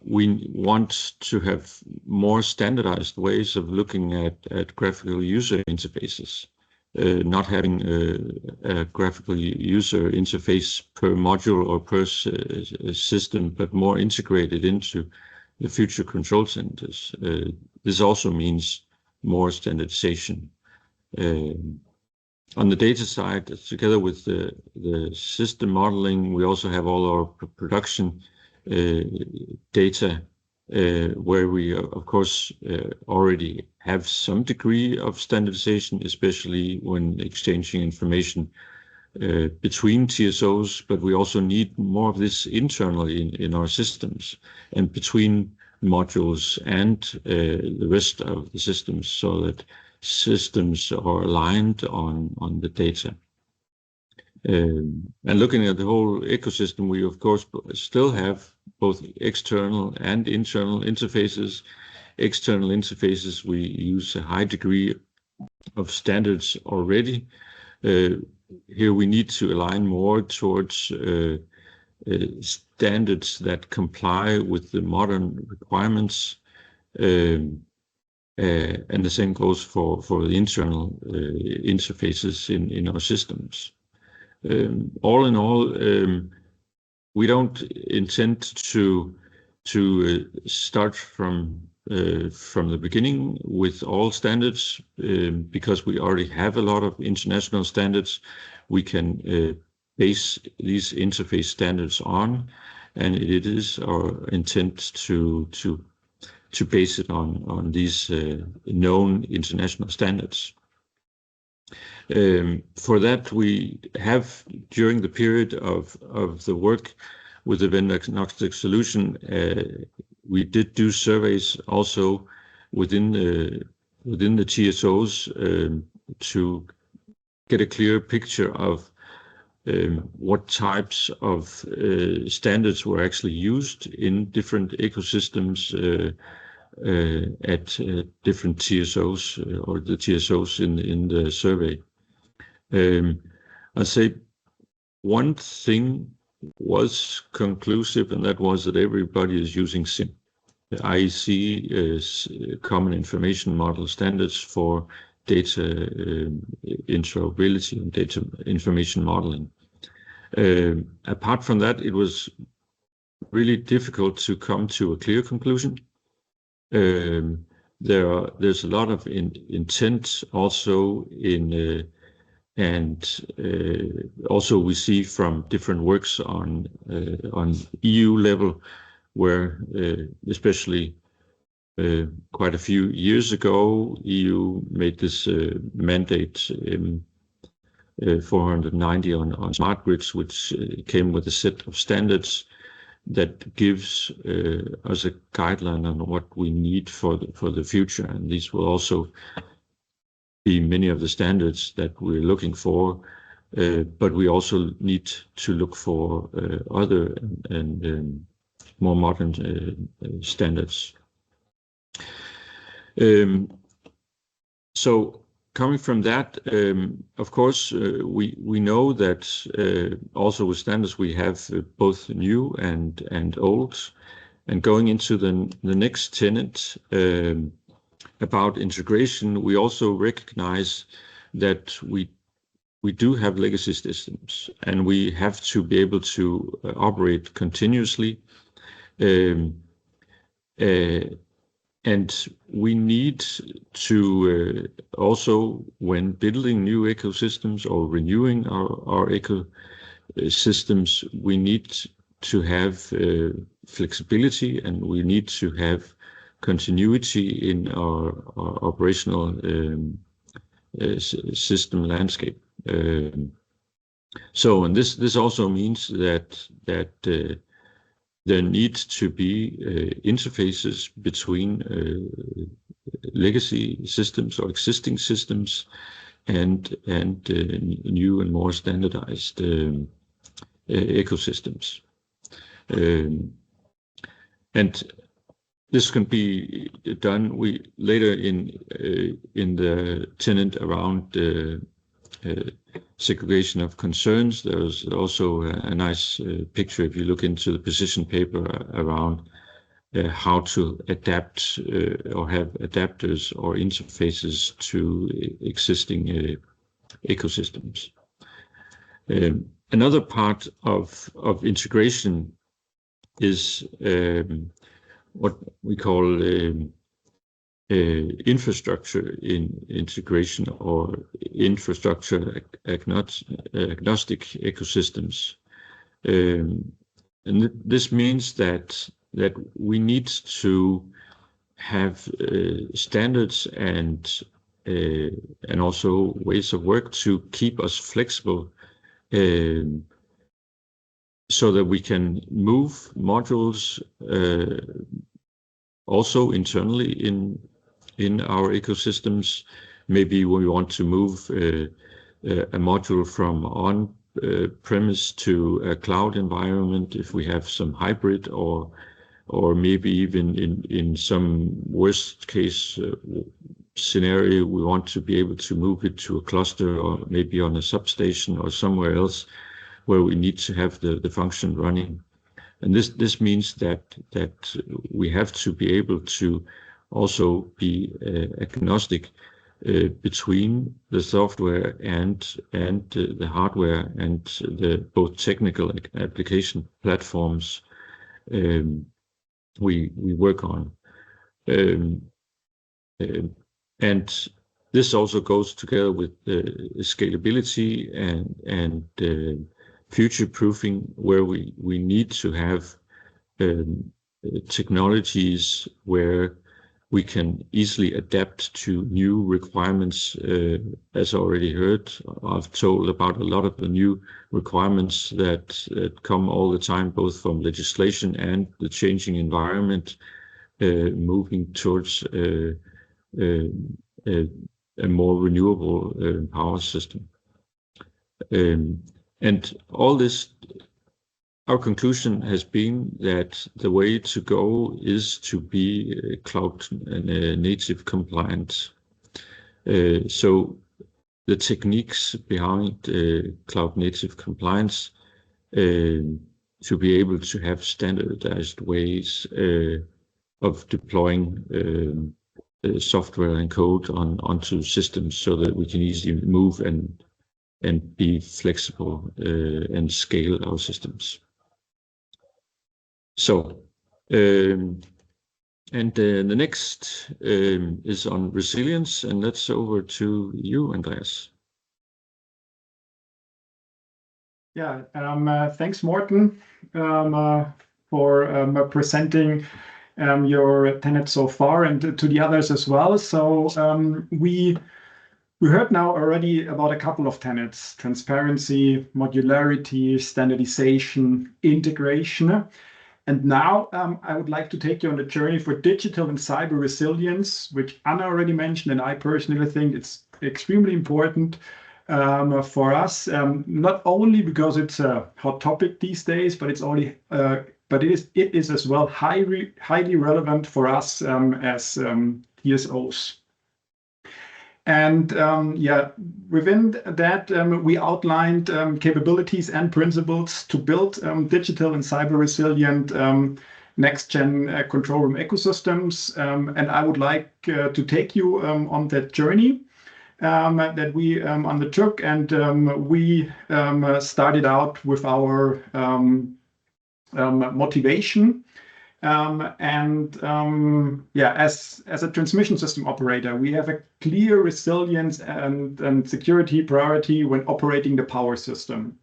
we want to have more standardized ways of looking at graphical user interfaces. Not having a graphical user interface per module or per system, but more integrated into the future control centers. This also means more standardization. On the data side, together with the system modeling, we also have all our production data where we, of course, already have some degree of standardization, especially when exchanging information between TSOs, but we also need more of this internally in our systems and between modules and the rest of the systems, so that systems are aligned on the data. And looking at the whole ecosystem, we of course still have both external and internal interfaces. External interfaces, we use a high degree of standards already. Here we need to align more towards standards that comply with the modern requirements, and the same goes for the internal interfaces in our systems. All in all, we don't intend to start from the beginning with all standards, because we already have a lot of international standards we can base these interface standards on, and it is our intent to base it on these known international standards. For that, we have, during the period of the work with the vendor-agnostic solution, we did do surveys also within the TSOs to get a clear picture of what types of standards were actually used in different ecosystems at different TSOs, or the TSOs in the survey. I'd say one thing was conclusive, and that was that everybody is using CIM. The IEC is Common Information Model Standards for data interoperability and data information modeling. Apart from that, it was really difficult to come to a clear conclusion. There's a lot of intent also in also we see from different works on EU level, where especially quite a few years ago, EU made this mandate 490 on smart grids, which came with a set of standards that gives us a guideline on what we need for the future, and these will also be many of the standards that we're looking for, but we also need to look for other and more modern standards. So coming from that, of course, we know that also with standards we have both new and old, and going into the next tenet about integration, we also recognize that we do have legacy systems, and we have to be able to operate continuously. And we need to also, when building new ecosystems or renewing our ecosystems, we need to have flexibility, and we need to have continuity in our operational system landscape. So, and this also means that there needs to be interfaces between legacy systems or existing systems and new and more standardized ecosystems. And this can be done later in the tenet around segregation of concerns. There's also a nice picture if you look into the position paper around how to adapt or have adapters or interfaces to existing ecosystems. Another part of integration is what we call infrastructure integration, or infrastructure agnostic ecosystems. And this means that that we need to have standards and also ways of work to keep us flexible, so that we can move modules also internally in our ecosystems. Maybe we want to move a module from on-premise to a cloud environment if we have some hybrid, or maybe even in some worst case scenario, we want to be able to move it to a cluster, or maybe on a substation or somewhere else where we need to have the function running. And this means that we have to be able to also be agnostic between the software and the hardware and the both technical application platforms we work on. And this also goes together with scalability and future-proofing, where we need to have technologies where we can easily adapt to new requirements. As already heard, I've told about a lot of the new requirements that come all the time, both from legislation and the changing environment, moving towards a more renewable power system. And all this, our conclusion has been that the way to go is to be cloud native compliant. So the techniques behind cloud native compliance, to be able to have standardized ways of deploying software and code onto systems, so that we can easily move and be flexible and scale our systems. So, the next is on resilience, and that's over to you, Andreas. Yeah, thanks, Morten, for presenting your tenets so far, and to the others as well. So we heard now already about a couple of tenets: transparency, modularity, standardization, integration. And now I would like to take you on a journey for digital and cyber resilience, which Anna already mentioned, and I personally think it's extremely important for us, not only because it's a hot topic these days, but it's only but it is as well highly relevant for us as TSOs. And yeah, within that, we outlined capabilities and principles to build digital and cyber resilient next-gen control room ecosystems. And I would like to take you on that journey that we undertook. And we started out with our motivation. Yeah, as a transmission system operator, we have a clear resilience and security priority when operating the power system.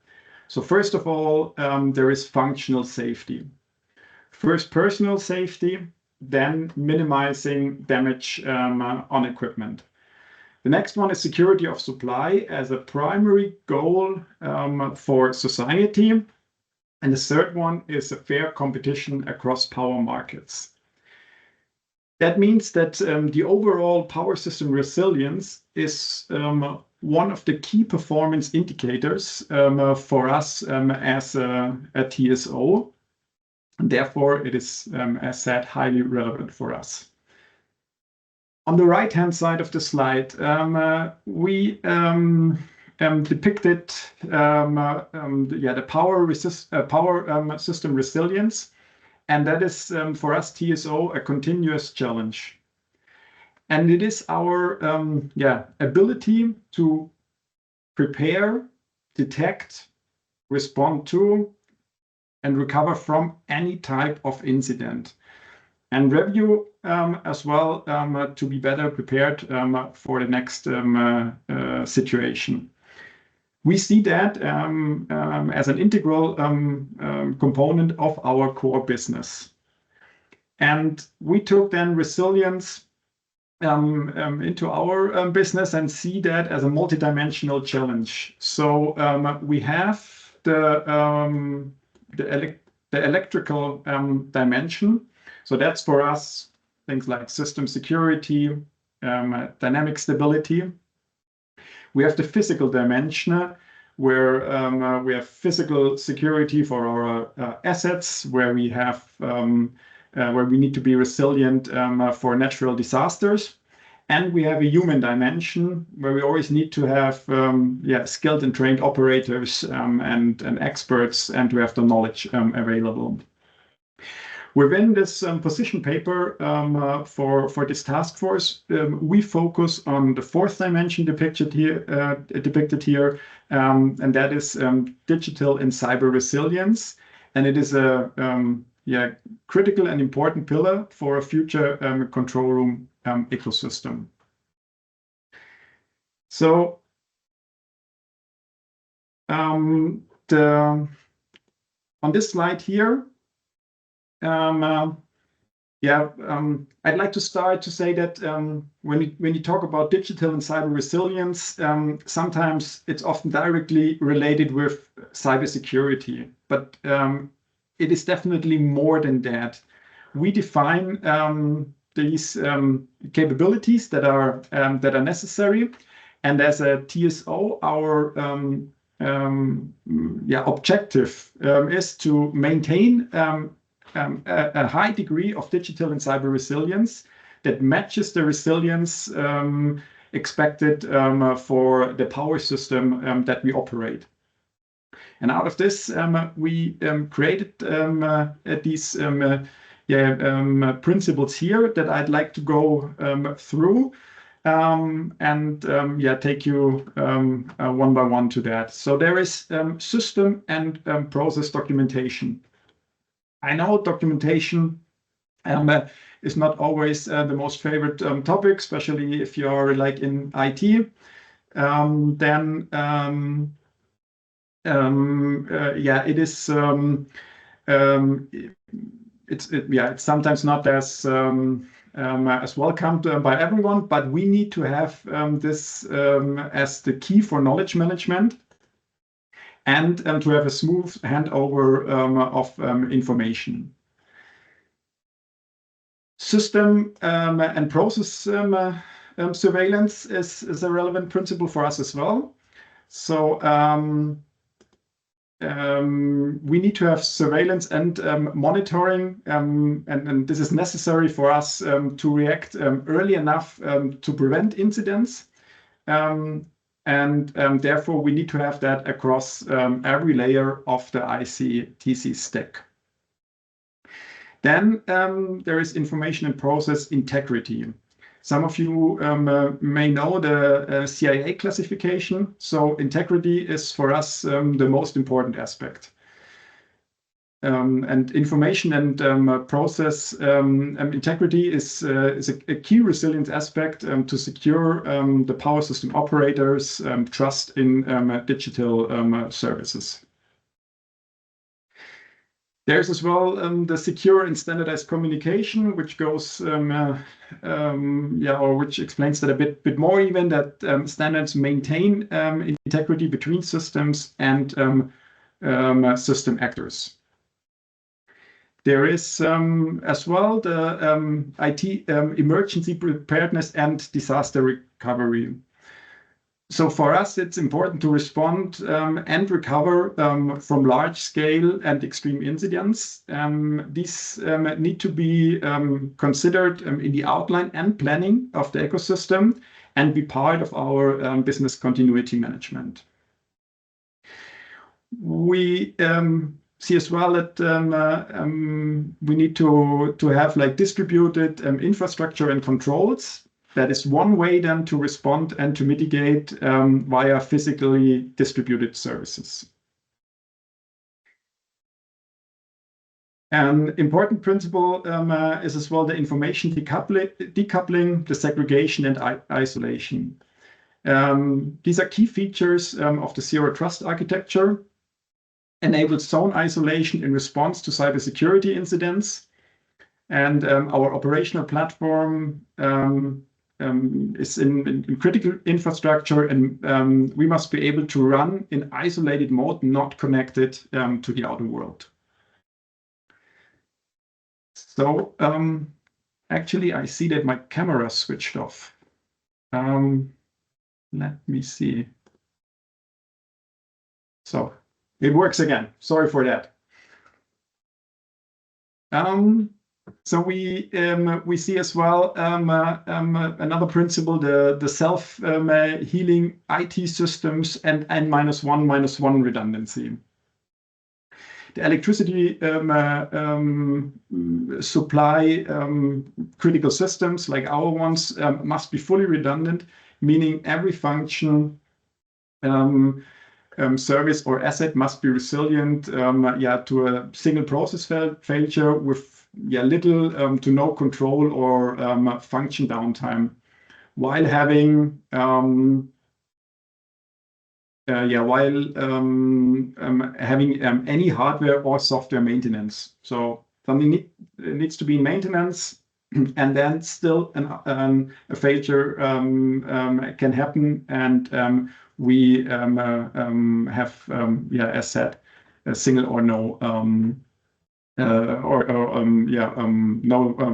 So first of all, there is functional safety. First, personal safety, then minimizing damage on equipment. The next one is security of supply as a primary goal for society. And the third one is a fair competition across power markets. That means that the overall power system resilience is one of the key performance indicators for us as a TSO. And therefore, it is, as said, highly relevant for us. On the right-hand side of the slide, we depicted the power system resilience, and that is for us TSO a continuous challenge. And it is our ability to prepare, detect, respond to, and recover from any type of incident, and review as well to be better prepared for the next situation. We see that as an integral component of our core business. And we took then resilience into our business and see that as a multidimensional challenge. So we have the electrical dimension. So that's for us things like system security, dynamic stability. We have the physical dimension where we have physical security for our assets, where we have where we need to be resilient for natural disasters. And we have a human dimension where we always need to have skilled and trained operators and experts, and to have the knowledge available. Within this position paper for this task force, we focus on the fourth dimension depicted here, and that is digital and cyber resilience. And it is a critical and important pillar for a future control room ecosystem. So on this slide here, I'd like to start to say that when you talk about digital and cyber resilience, sometimes it's often directly related with cybersecurity, but it is definitely more than that. We define these capabilities that are necessary, and as a TSO, our objective is to maintain a high degree of digital and cyber resilience that matches the resilience expected for the power system that we operate. And out of this, we created these principles here that I'd like to go through and take you one by one to that. So there is system and process documentation. I know documentation is not always the most favorite topic, especially if you're like in IT. It is it's sometimes not as welcomed by everyone, but we need to have this as the key for knowledge management, and to have a smooth handover of information. System and process surveillance is a relevant principle for us as well. So we need to have surveillance and monitoring, and this is necessary for us to react early enough to prevent incidents. And therefore, we need to have that across every layer of the IC/TC stack. Then there is information and process integrity. Some of you may know the CIA classification. So integrity is for us the most important aspect. And information and process integrity is a key resilience aspect to secure the power system operators' trust in digital services. There's as well the secure and standardized communication, which goes, or which explains that a bit more even, that standards maintain integrity between systems and system actors. There is as well the IT emergency preparedness and disaster recovery. So for us, it's important to respond and recover from large-scale and extreme incidents. These need to be considered in the outline and planning of the ecosystem and be part of our business continuity management. We see as well that we need to have like distributed infrastructure and controls. That is one way then to respond and to mitigate via physically distributed services. An important principle is as well the information decoupling, the segregation and isolation. These are key features of the Zero Trust architecture. Enables zone isolation in response to cybersecurity incidents. And our operational platform is in critical infrastructure, and we must be able to run in isolated mode, not connected to the outer world. So actually, I see that my camera switched off. Let me see. So it works again. Sorry for that. So we see as well another principle, the self-healing IT systems and N-1 redundancy. The electricity supply critical systems like our ones must be fully redundant, meaning every function, service or asset must be resilient to a single process failure with little to no control or function downtime, while having any hardware or software maintenance. So something needs to be in maintenance, and then still a failure can happen, and we have, as said, a single or no no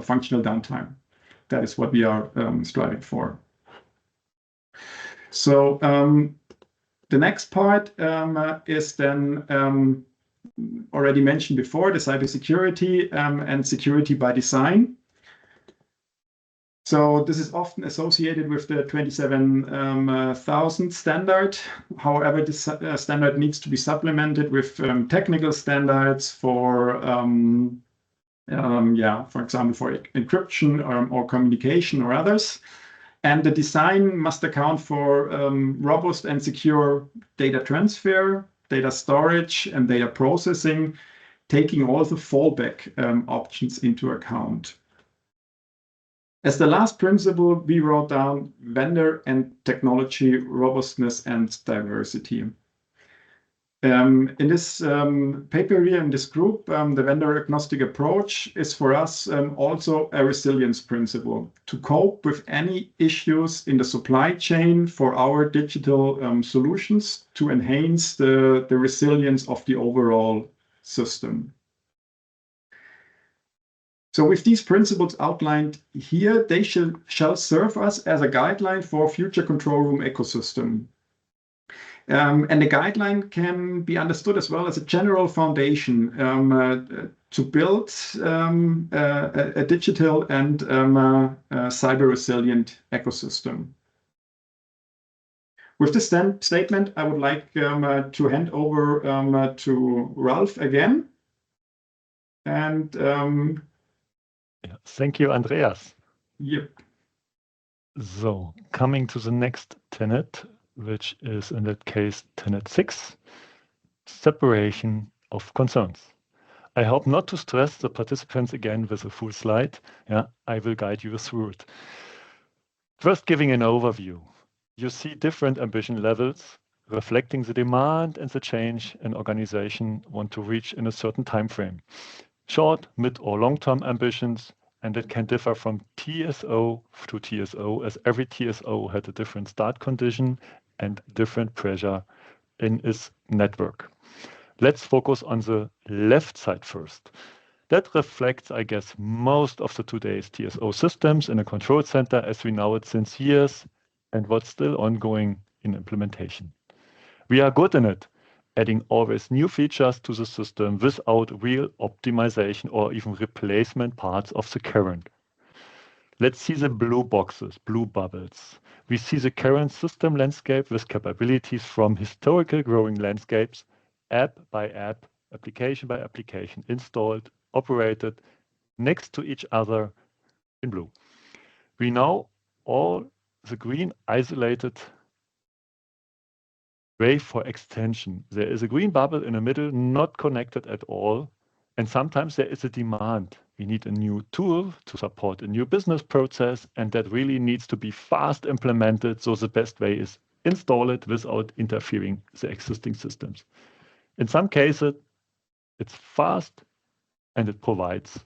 functional downtime. That is what we are striving for. So the next part is then already mentioned before, the cybersecurity and security by design. So this is often associated with the 27000 standard. However, this standard needs to be supplemented with technical standards for example, for encryption or communication or others. And the design must account for robust and secure data transfer, data storage, and data processing, taking all the fallback options into account. As the last principle, we wrote down vendor and technology robustness and diversity. In this paper here, in this group, the vendor agnostic approach is for us also a resilience principle to cope with any issues in the supply chain for our digital solutions to enhance the resilience of the overall system. So with these principles outlined here, they shall serve us as a guideline for future control room ecosystem. And the guideline can be understood as well as a general foundation to build a digital and cyber resilient ecosystem. With this statement, I would like to hand over to Ralph again. And thank you, Andreas. Yep. So coming to the next tenet, which is in that case tenet 6, separation of concerns. I hope not to stress the participants again with a full slide. I will guide you through it. First, giving an overview. You see different ambition levels reflecting the demand and the change an organization want to reach in a certain time frame. Short, mid, or long-term ambitions, and it can differ from TSO to TSO, as every TSO had a different start condition and different pressure in its network. Let's focus on the left side first. That reflects, I guess, most of the today's TSO systems in a control center as we know it since years and what's still ongoing in implementation. We are good in it, adding always new features to the system without real optimization or even replacement parts of the current. Let's see the blue boxes, blue bubbles. We see the current system landscape with capabilities from historical growing landscapes, app by app, application by application, installed, operated next to each other in blue. We know all the green isolated way for extension. There is a green bubble in the middle, not connected at all. And sometimes there is a demand. We need a new tool to support a new business process, and that really needs to be fast implemented. So the best way is install it without interfering with the existing systems. In some cases, it's fast and it provides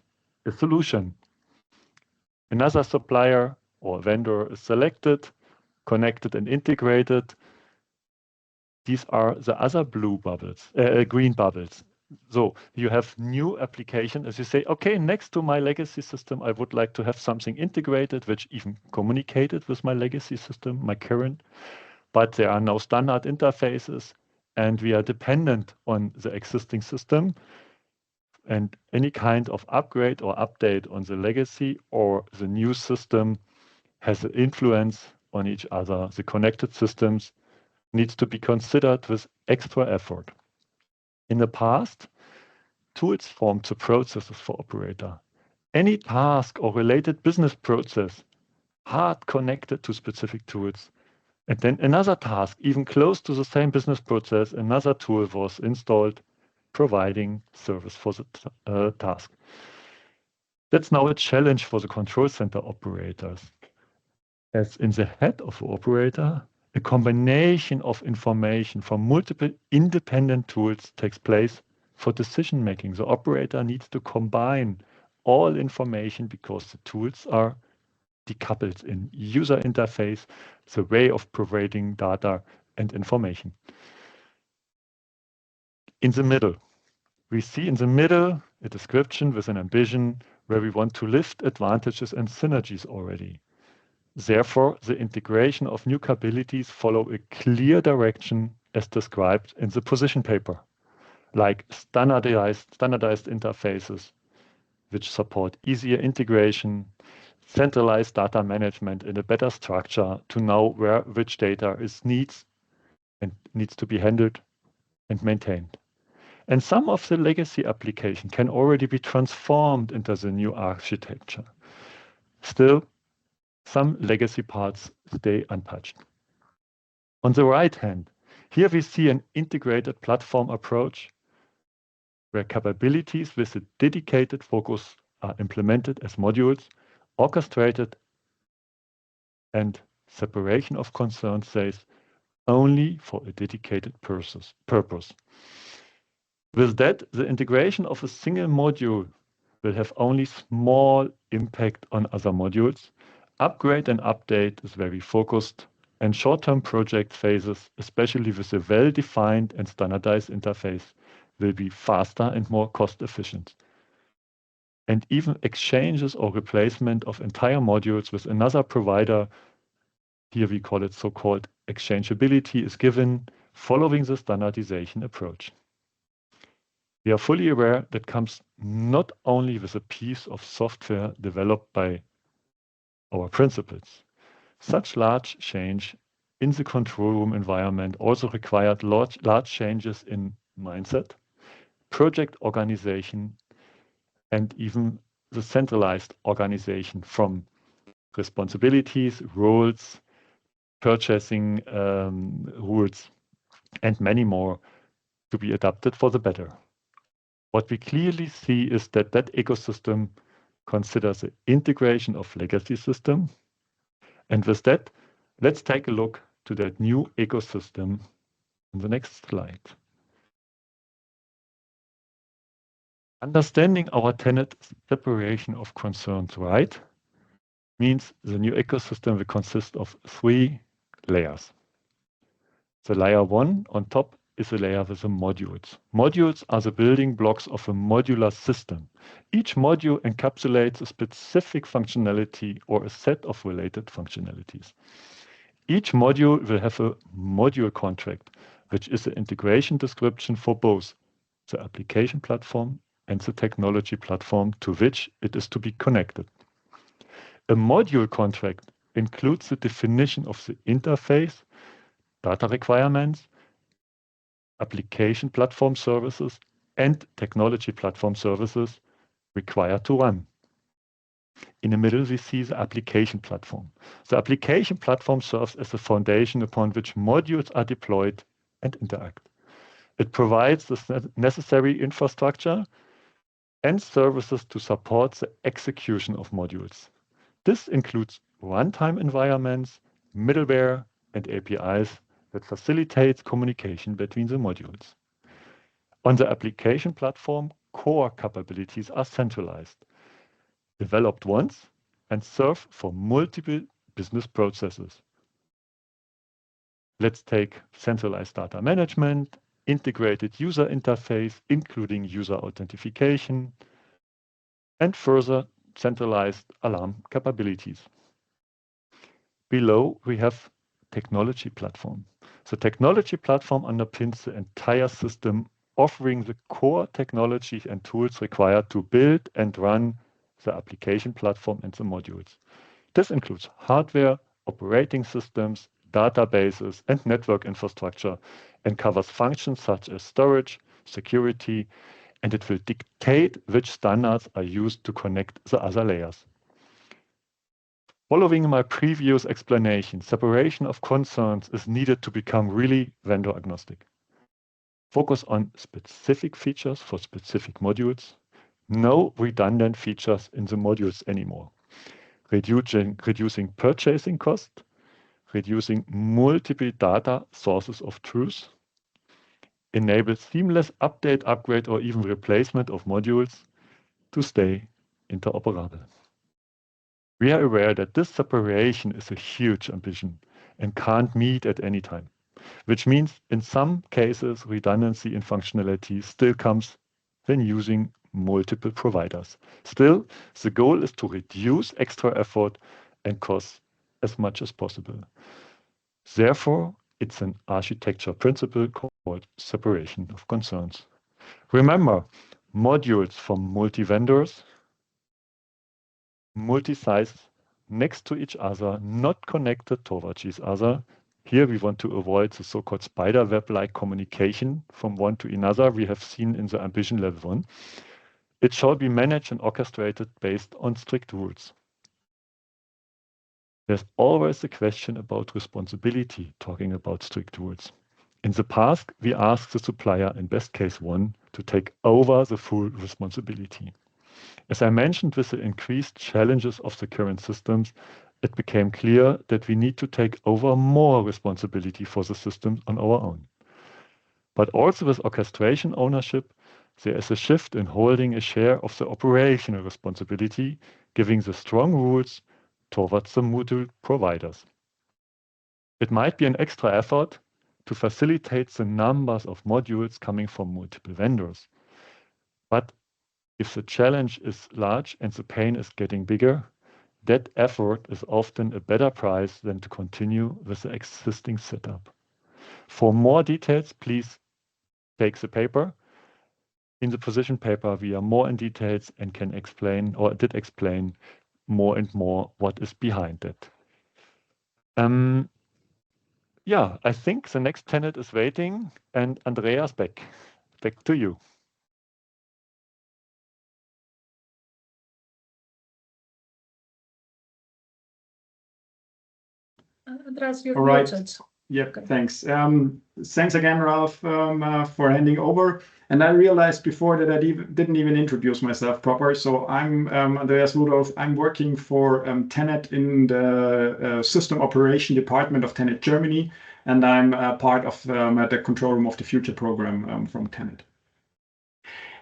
a solution. Another supplier or vendor is selected, connected and integrated. These are the other green bubbles. So you have new application as you say, okay, next to my legacy system, I would like to have something integrated, which even communicated with my legacy system, my current, but there are no standard interfaces and we are dependent on the existing system, and any kind of upgrade or update on the legacy or the new system has an influence on each other. The connected systems needs to be considered with extra effort. In the past, tools formed the processes for operator. Any task or related business process hard connected to specific tools. And then another task, even close to the same business process, another tool was installed, providing service for the task. That's now a challenge for the control center operators. As in the head of the operator, a combination of information from multiple independent tools takes place for decision making. The operator needs to combine all information because the tools are decoupled in user interface, the way of providing data and information. In the middle, we see in the middle a description with an ambition where we want to lift advantages and synergies already. Therefore, the integration of new capabilities follow a clear direction as described in the position paper, like standardized interfaces, which support easier integration, centralized data management in a better structure to know where which data needs to be handled and maintained. And some of the legacy application can already be transformed into the new architecture. Still, some legacy parts stay untouched. On the right hand, here we see an integrated platform approach where capabilities with a dedicated focus are implemented as modules, orchestrated, and separation of concern says only for a dedicated purpose. With that, the integration of a single module will have only small impact on other modules. Upgrade and update is very focused, and short-term project phases, especially with a well-defined and standardized interface, will be faster and more cost-efficient. And even exchanges or replacement of entire modules with another provider, here we call it so-called exchangeability, is given following the standardization approach. We are fully aware that comes not only with a piece of software developed by our principals. Such large change in the control room environment also required large changes in mindset, project organization, and even the centralized organization from responsibilities, roles, purchasing rules, and many more to be adapted for the better. What we clearly see is that ecosystem considers the integration of legacy system. And with that, let's take a look to that new ecosystem on the next slide. Understanding our tenet separation of concerns right means the new ecosystem will consist of 3 layers. The layer 1 on top is a layer with the modules. Modules are the building blocks of a modular system. Each module encapsulates a specific functionality or a set of related functionalities. Each module will have a module contract, which is the integration description for both the application platform and the technology platform to which it is to be connected. A module contract includes the definition of the interface, data requirements, application platform services, and technology platform services required to run. In the middle, we see the application platform. The application platform serves as the foundation upon which modules are deployed and interact. It provides the necessary infrastructure and services to support the execution of modules. This includes runtime environments, middleware, and APIs that facilitates communication between the modules. On the application platform, core capabilities are centralized, developed once, and serve for multiple business processes. Let's take centralized data management, integrated user interface, including user authentication, and further centralized alarm capabilities. Below, we have technology platform. The technology platform underpins the entire system, offering the core technology and tools required to build and run the application platform and the modules. This includes hardware, operating systems, databases, and network infrastructure, and covers functions such as storage, security, and it will dictate which standards are used to connect the other layers. Following my previous explanation, separation of concerns is needed to become really vendor agnostic. Focus on specific features for specific modules. No redundant features in the modules anymore. Reducing purchasing cost, reducing multiple data sources of truth, enable seamless update, upgrade, or even replacement of modules to stay interoperable. We are aware that this separation is a huge ambition and can't meet at any time, which means in some cases redundancy in functionality still comes when using multiple providers. Still, the goal is to reduce extra effort and costs as much as possible. Therefore, it's an architecture principle called separation of concerns. Remember, modules from multi-vendors, multi-size, next to each other, not connected towards each other. Here we want to avoid the so-called spider web-like communication from one to another we have seen in the ambition level 1. It shall be managed and orchestrated based on strict rules. There's always a question about responsibility, talking about strict rules. In the past, we asked the supplier, in best case 1, to take over the full responsibility. As I mentioned, with the increased challenges of the current systems, it became clear that we need to take over more responsibility for the systems on our own. But also with orchestration ownership, there is a shift in holding a share of the operational responsibility, giving the strong rules towards the module providers. It might be an extra effort to facilitate the numbers of modules coming from multiple vendors. But if the challenge is large and the pain is getting bigger, that effort is often a better price than to continue with the existing setup. For more details, please take the paper. In the position paper, we are more in details and can explain, or did explain, more and more what is behind it. Yeah, I think the next tenant is waiting, and Andreas, back to you. Andreas, you're All right. muted. Yep, Okay. thanks. Thanks again, Ralph, for handing over. And I realized before that I didn't even introduce myself proper. So I'm Andreas Rudolph. I'm working for Tenet in the System Operation Department of Tenet Germany, and I'm part of the Control Room of the Future program from Tenet.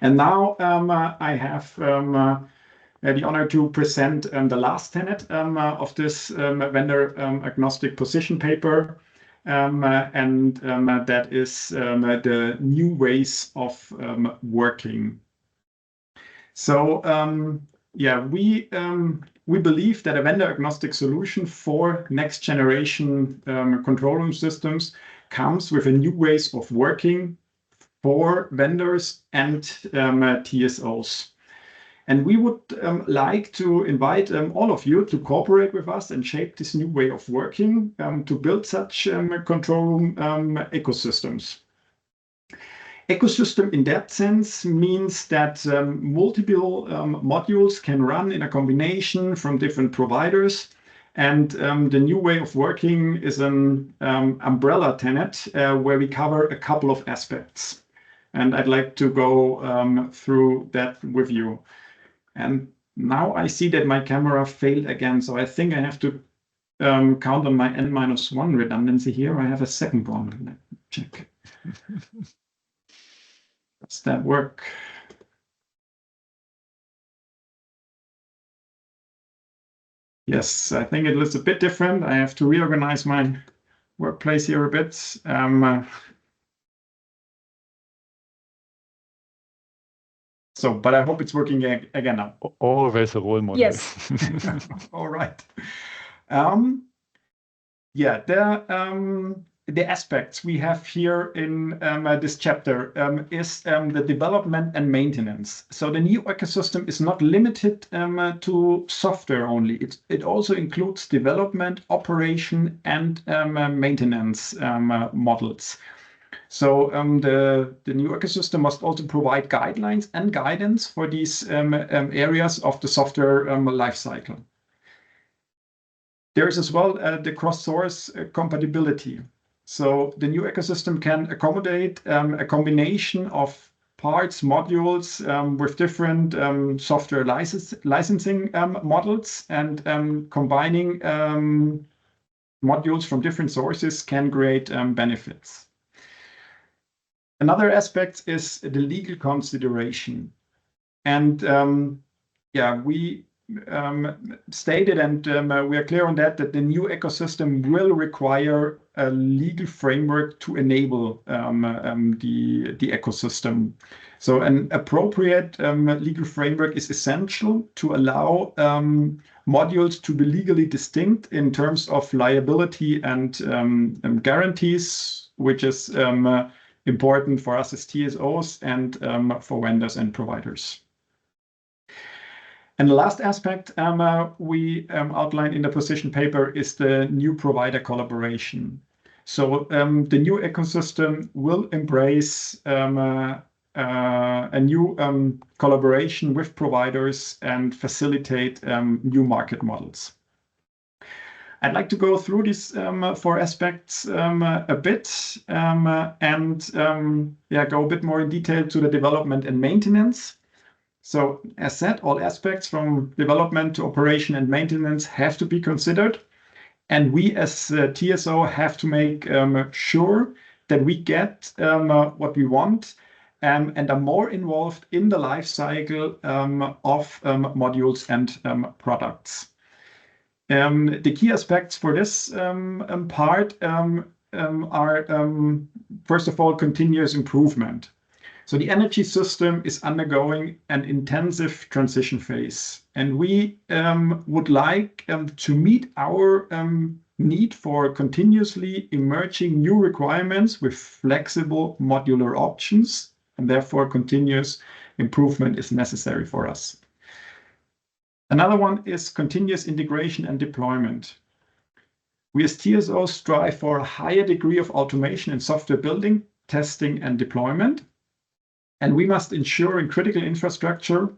And now I have the honor to present the last tenet of this vendor agnostic position paper. And that is the new ways of working. So yeah, we believe that a vendor agnostic solution for next generation control room systems comes with a new ways of working for vendors and TSOs. And we would like to invite all of you to cooperate with us and shape this new way of working to build such control room ecosystems. Ecosystem in that sense means that multiple modules can run in a combination from different providers. And the new way of working is an umbrella tenet where we cover a couple of aspects. And I'd like to go through that with you. And now I see that my camera failed again. So I think I have to count on my n-1 redundancy here. I have a second one. Let me check. Does that work? Yes, I think it looks a bit different. I have to reorganize my workplace here a bit. But I hope it's working again now. Always a role model. Yes. All right. Yeah, the aspects we have here in this chapter is the development and maintenance. So the new ecosystem is not limited to software only. It also includes development, operation, and maintenance models. So the new ecosystem must also provide guidelines and guidance for these areas of the software lifecycle. There is as well the cross-source compatibility. So the new ecosystem can accommodate a combination of parts, modules with different software licensing models, and combining modules from different sources can create benefits. Another aspect is the legal consideration. And yeah, we stated, and we are clear on that the new ecosystem will require a legal framework to enable the ecosystem. So an appropriate legal framework is essential to allow modules to be legally distinct in terms of liability and guarantees, which is important for us as TSOs and for vendors and providers. And the last aspect we outlined in the position paper is the new provider collaboration. So the new ecosystem will embrace a new collaboration with providers and facilitate new market models. I'd like to go through these 4 aspects a bit and go a bit more in detail to the development and maintenance. So as said, all aspects from development to operation and maintenance have to be considered. And we as TSO have to make sure that we get what we want and are more involved in the life cycle of modules and products. The key aspects for this part are, first of all, continuous improvement. So the energy system is undergoing an intensive transition phase, and we would like to meet our need for continuously emerging new requirements with flexible modular options, and therefore continuous improvement is necessary for us. Another one is continuous integration and deployment. We as TSOs strive for a higher degree of automation in software building, testing, and deployment. And we must ensure in critical infrastructure,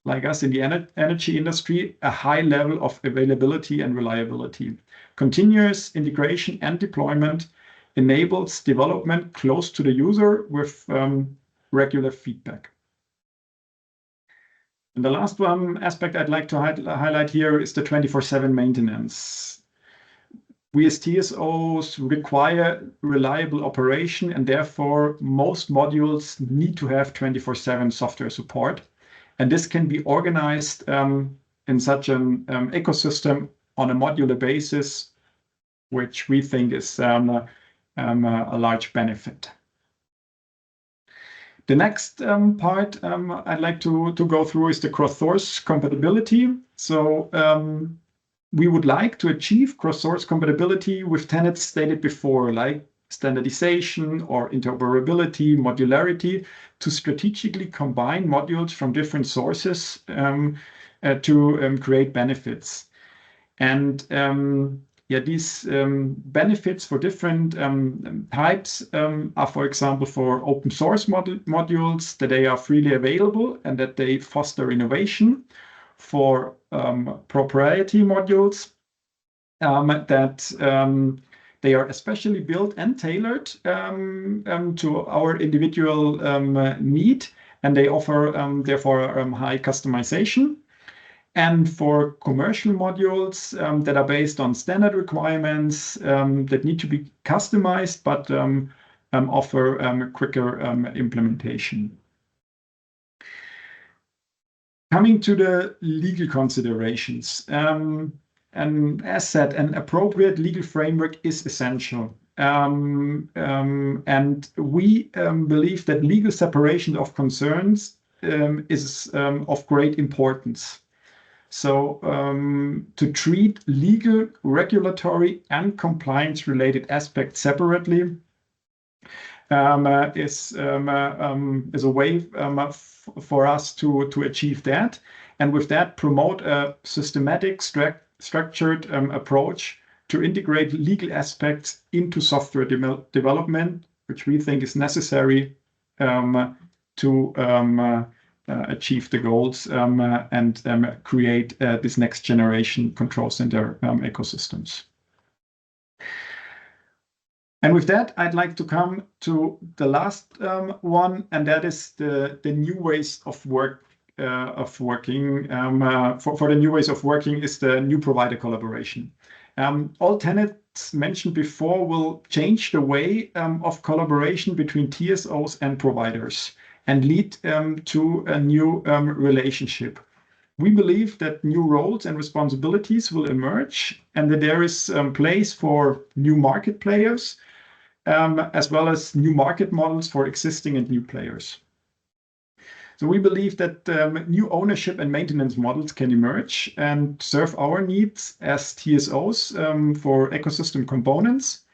like us in the energy industry, a high level of availability and reliability. Continuous integration and deployment enables development close to the user with regular feedback. And the last one aspect I'd like to highlight here is the 24/7 maintenance. We as TSOs require reliable operation, and therefore most modules need to have 24/7 software support. And this can be organized in such an ecosystem on a modular basis, which we think is a large benefit. The next part I'd like to go through is the cross-source compatibility. So we would like to achieve cross-source compatibility with tenets stated before, like standardization or interoperability, modularity, to strategically combine modules from different sources to create benefits. And these benefits for different types are, for example, for open source modules, that they are freely available and that they foster innovation. For proprietary modules, that they are especially built and tailored to our individual need, and they offer therefore high customization. And for commercial modules that are based on standard requirements that need to be customized, but offer quicker implementation. Coming to the legal considerations, as said, an appropriate legal framework is essential. And we believe that legal separation of concerns is of great importance. So to treat legal, regulatory, and compliance-related aspects separately is a way for us to achieve that, and with that promote a systematic, structured approach to integrate legal aspects into software development, which we think is necessary to achieve the goals and create this next generation control center ecosystems. And with that, I'd like to come to the last one, and that is the new ways of working. For the new ways of working is the new provider collaboration. All tenets mentioned before will change the way of collaboration between TSOs and providers and lead to a new relationship. We believe that new roles and responsibilities will emerge and that there is place for new market players, as well as new market models for existing and new players. So we believe that new ownership and maintenance models can emerge and serve our needs as TSOs for ecosystem components.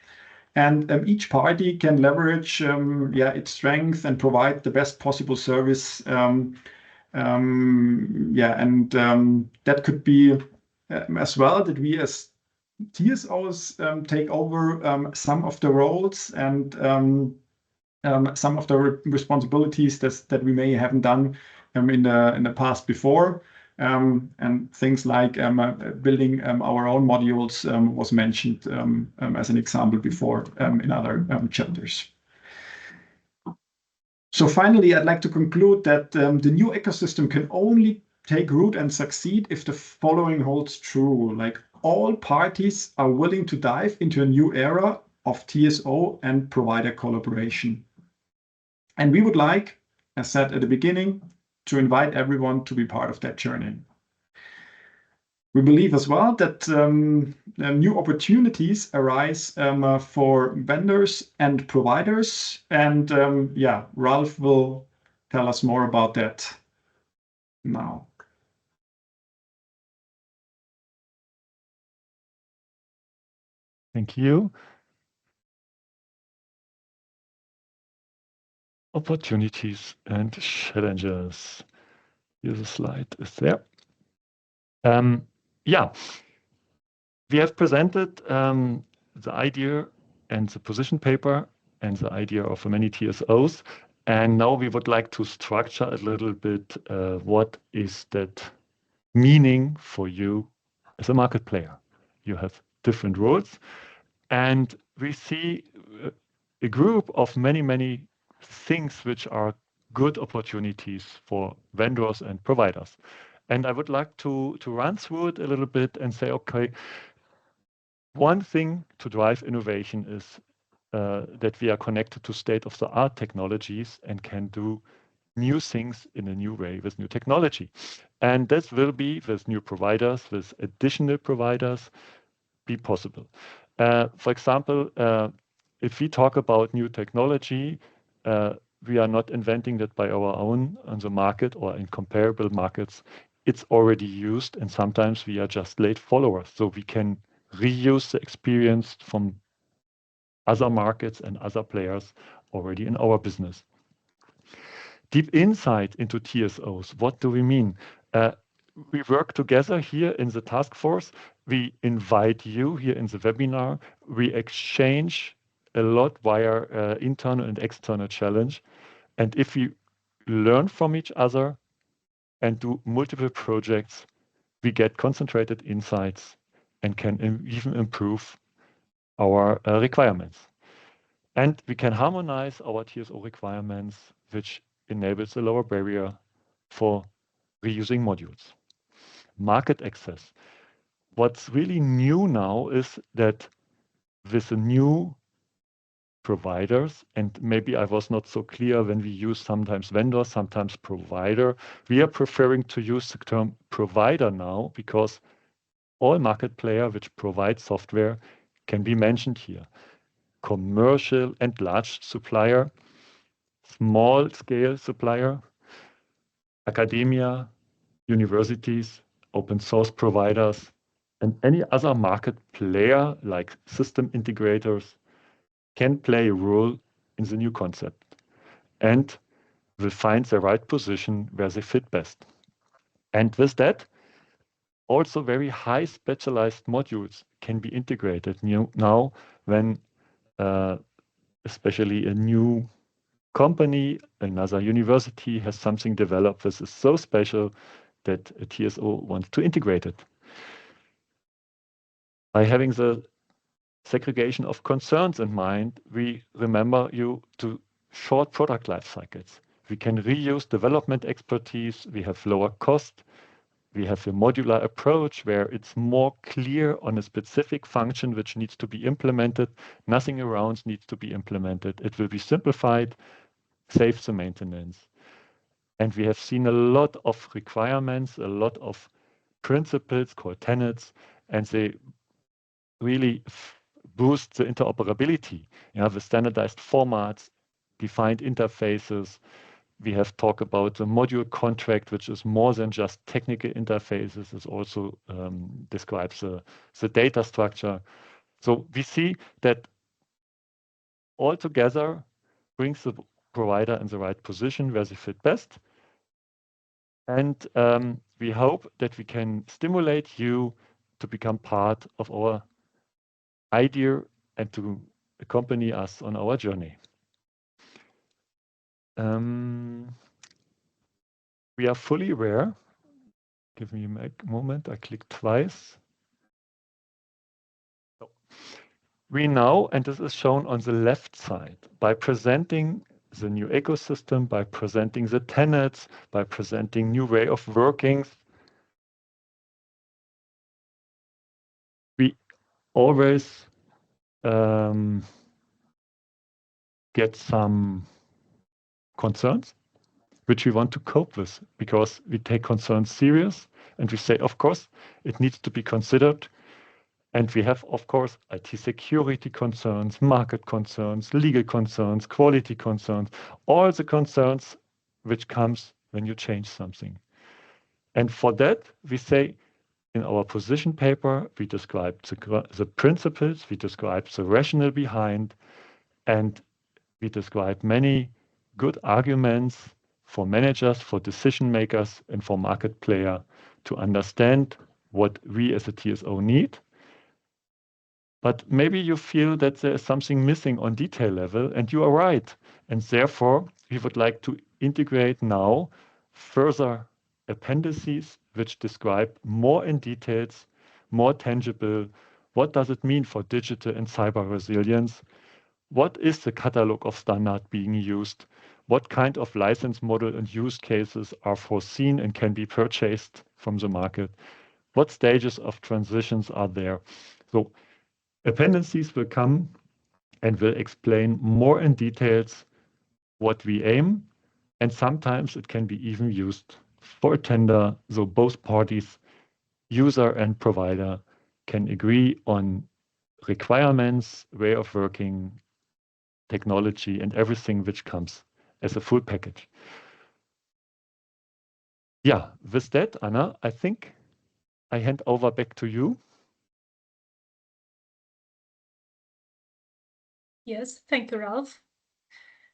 And each party can leverage its strength and provide the best possible service. That could be as well that we as TSOs take over some of the roles and some of the responsibilities that we may haven't done in the past before, and things like building our own modules was mentioned as an example before in other chapters. So finally, I'd like to conclude that the new ecosystem can only take root and succeed if the following holds true. Like, all parties are willing to dive into a new era of TSO and provider collaboration. And we would like, as said at the beginning, to invite everyone to be part of that journey. We believe as well that new opportunities arise for vendors and providers. And Ralph will tell us more about that now. Thank you. Opportunities and challenges. Here's a slide, is there. We have presented the idea and the position paper and the idea of many TSOs. And now we would like to structure a little bit what is that meaning for you as a market player. You have different roles, and we see a group of many things which are good opportunities for vendors and providers. And I would like to run through it a little bit and say, okay, one thing to drive innovation is that we are connected to state-of-the-art technologies and can do new things in a new way with new technology. And this will be with new providers, with additional providers, be possible. For example, if we talk about new technology, we are not inventing that by our own on the market or in comparable markets. It's already used, and sometimes we are just late followers. So we can reuse the experience from other markets and other players already in our business. Deep insight into TSOs. What do we mean? We work together here in the task force. We invite you here in the webinar. We exchange a lot via internal and external challenge. And if we learn from each other and do multiple projects, we get concentrated insights and can even improve our requirements. And we can harmonize our TSO requirements, which enables a lower barrier for reusing modules. Market access. What's really new now is that with the new providers, and maybe I was not so clear when we use sometimes vendor, sometimes provider, we are preferring to use the term provider now because all market players which provide software can be mentioned here. Commercial and large supplier, small scale supplier, academia, universities, open source providers, and any other market player like system integrators can play a role in the new concept and will find the right position where they fit best. And with that, also very high specialized modules can be integrated now when especially a new company, another university has something developed that is so special that a TSO wants to integrate it. By having the segregation of concerns in mind, we remember you to short product life cycles. We can reuse development expertise, we have lower cost, we have a modular approach where it's more clear on a specific function which needs to be implemented. Nothing around needs to be implemented. It will be simplified, saves the maintenance. And we have seen a lot of requirements, a lot of principles called tenets, and they really boost the interoperability. You have the standardized formats, defined interfaces. We have talked about the module contract, which is more than just technical interfaces. It also describes the data structure. So we see that all together brings the provider in the right position where they fit best. And we hope that we can stimulate you to become part of our idea and to accompany us on our journey. We are fully aware. Give me a moment. I click twice. We know, and this is shown on the left side, by presenting the new ecosystem, by presenting the tenets, by presenting new way of working, we always get some concerns which we want to cope with, because we take concerns serious and we say, of course, it needs to be considered. And we have, of course, IT security concerns, market concerns, legal concerns, quality concerns, all the concerns which comes when you change something. And for that, we say in our position paper, we describe the principles, we describe the rationale behind, and we describe many good arguments for managers, for decision makers, and for market player to understand what we as a TSO need. But maybe you feel that there is something missing on detail level, and you are right. And therefore, we would like to integrate now further appendices which describe more in details, more tangible, what does it mean for digital and cyber resilience? What is the catalog of standard being used? What kind of license model and use cases are foreseen and can be purchased from the market? What stages of transitions are there? So appendices will come and will explain more in details what we aim, and sometimes it can be even used for a tender, so both parties, user and provider, can agree on requirements, way of working, technology, and everything which comes as a full package. Yeah, with that, Anna, I think I hand over back to you. Yes, thank you, Ralph.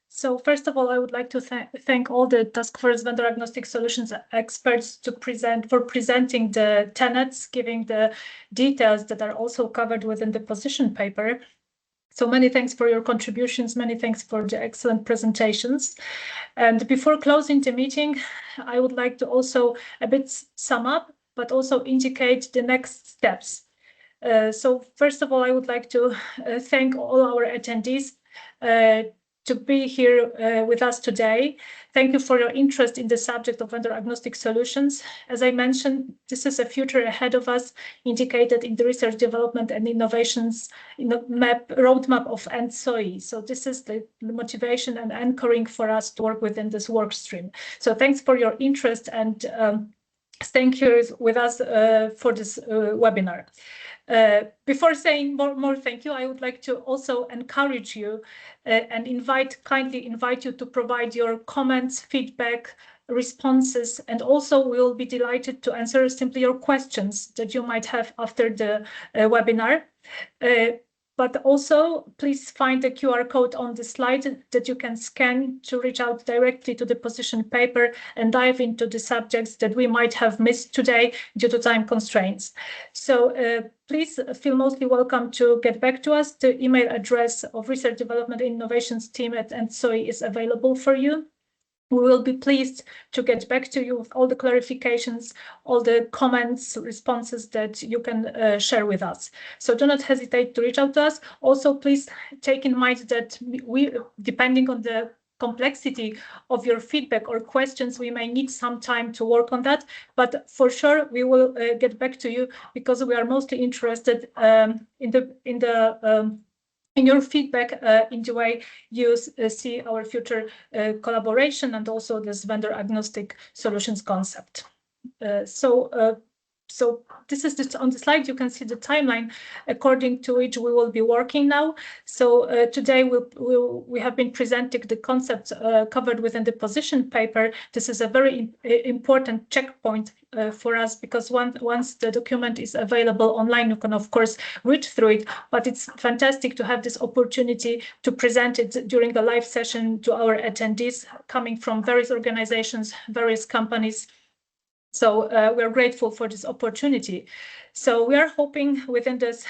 So first of all, I would like to thank all the task force vendor agnostic solutions experts for presenting the tenets, giving the details that are also covered within the position paper. So many thanks for your contributions, many thanks for the excellent presentations. And before closing the meeting, I would like to also a bit sum up, but also indicate the next steps. So first of all, I would like to thank all our attendees to be here with us today. Thank you for your interest in the subject of vendor agnostic solutions. As I mentioned, this is a future ahead of us, indicated in the research development and innovations in the roadmap of ENTSO-E. So this is the motivation and anchoring for us to work within this work stream. So thanks for your interest and staying here with us for this webinar. Before saying more thank you, I would like to also encourage you and kindly invite you to provide your comments, feedback, responses, and also we will be delighted to answer simply your questions that you might have after the webinar. But also, please find the QR code on the slide that you can scan to reach out directly to the position paper and dive into the subjects that we might have missed today due to time constraints. So please feel mostly welcome to get back to us. The email address of Research Development and Innovations team at ENTSO-E is available for you. We will be pleased to get back to you with all the clarifications, all the comments, responses that you can share with us. So do not hesitate to reach out to us. Also, please take in mind that we, depending on the complexity of your feedback or questions, we may need some time to work on that, but for sure we will get back to you because we are mostly interested in your feedback in the way you see our future collaboration and also this vendor agnostic solutions concept. So this is just on the slide. You can see the timeline according to which we will be working now. So today we have been presenting the concepts covered within the position paper. This is a very important checkpoint for us because once the document is available online, you can of course read through it, but it's fantastic to have this opportunity to present it during the live session to our attendees coming from various organizations, various companies. So we are grateful for this opportunity. So we are hoping within this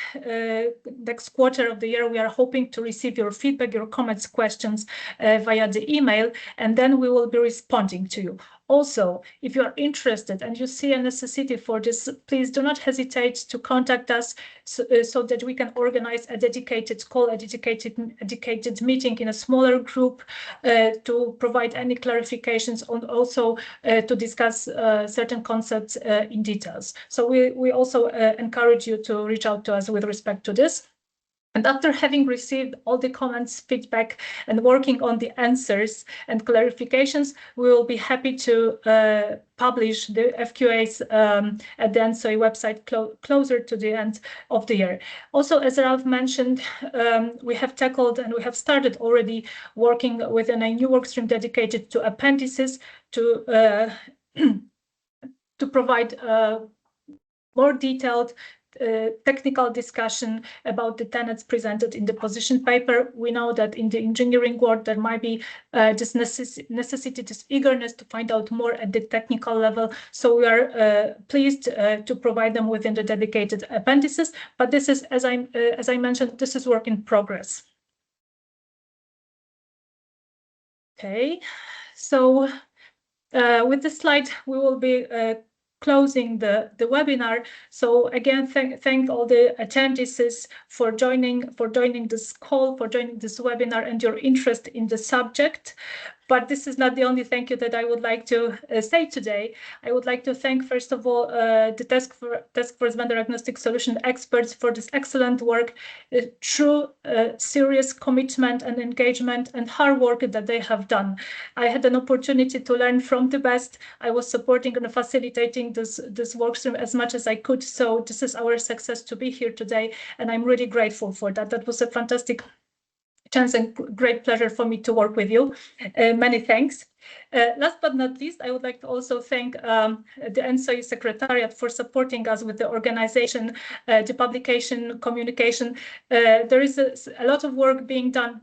next quarter of the year, we are hoping to receive your feedback, your comments, questions via the email, and then we will be responding to you. Also, if you are interested and you see a necessity for this, please do not hesitate to contact us so that we can organize a dedicated call, a dedicated meeting in a smaller group to provide any clarifications and also to discuss certain concepts in details. So we also encourage you to reach out to us with respect to this. And after having received all the comments, feedback, and working on the answers and clarifications, we will be happy to publish the FQAs at the ENTSO-E website closer to the end of the year. Also, as Ralph mentioned, we have tackled and we have started already working within a new workstream dedicated to appendices to provide more detailed technical discussion about the tenets presented in the position paper. We know that in the engineering world, there might be this necessity, this eagerness to find out more at the technical level. So we are pleased to provide them within the dedicated appendices. But this is, as I mentioned, this is work in progress. Okay, so with this slide, we will be closing the webinar. So again, thank all the attendees for joining this call, for joining this webinar, and your interest in the subject. But this is not the only thank you that I would like to say today. I would like to thank, first of all, the Task Force Vendor Agnostic Solution experts for this excellent work, true serious commitment and engagement and hard work that they have done. I had an opportunity to learn from the best. I was supporting and facilitating this workstream as much as I could. So this is our success to be here today, and I'm really grateful for that. That was a fantastic chance and great pleasure for me to work with you. Many thanks. Last but not least, I would like to also thank the ENTSO-E Secretariat for supporting us with the organization, the publication, communication. There is a lot of work being done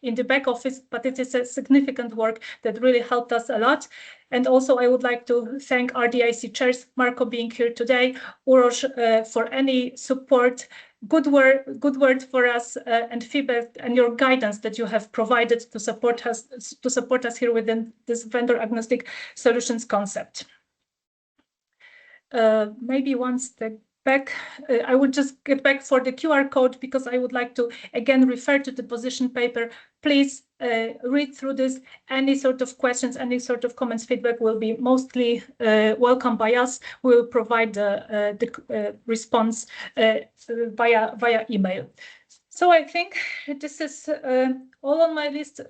in the back office, but it is a significant work that really helped us a lot. And also, I would like to thank RDIC chairs, Marco being here today, Uroš for any support, good word for us, and feedback and your guidance that you have provided to support us here within this vendor agnostic solutions concept. Maybe one step back, I would just get back for the QR code because I would like to again refer to the position paper. Please read through this. Any sort of questions, any sort of comments, feedback will be mostly welcomed by us. We will provide the response via email. So I think this is all on my list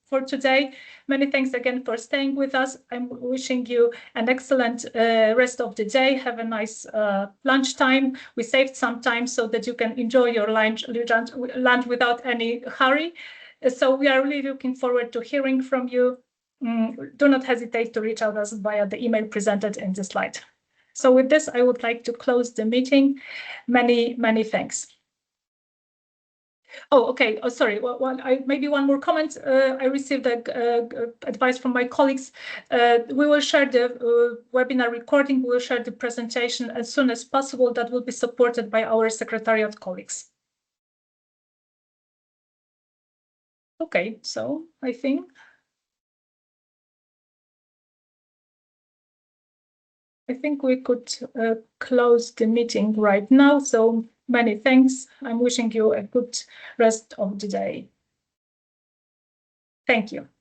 for today. Many thanks again for staying with us. I'm wishing you an excellent rest of the day. Have a nice lunchtime. We saved some time so that you can enjoy your lunch without any hurry. So we are really looking forward to hearing from you. Do not hesitate to reach out us via the email presented in the slide. So with this, I would like to close the meeting. Many, many thanks. Oh, okay. Oh, sorry. Maybe one more comment. I received advice from my colleagues. We will share the webinar recording. We will share the presentation as soon as possible. That will be supported by our secretariat colleagues. Okay, so I think we could close the meeting right now. So many thanks. I'm wishing you a good rest of the day. Thank you.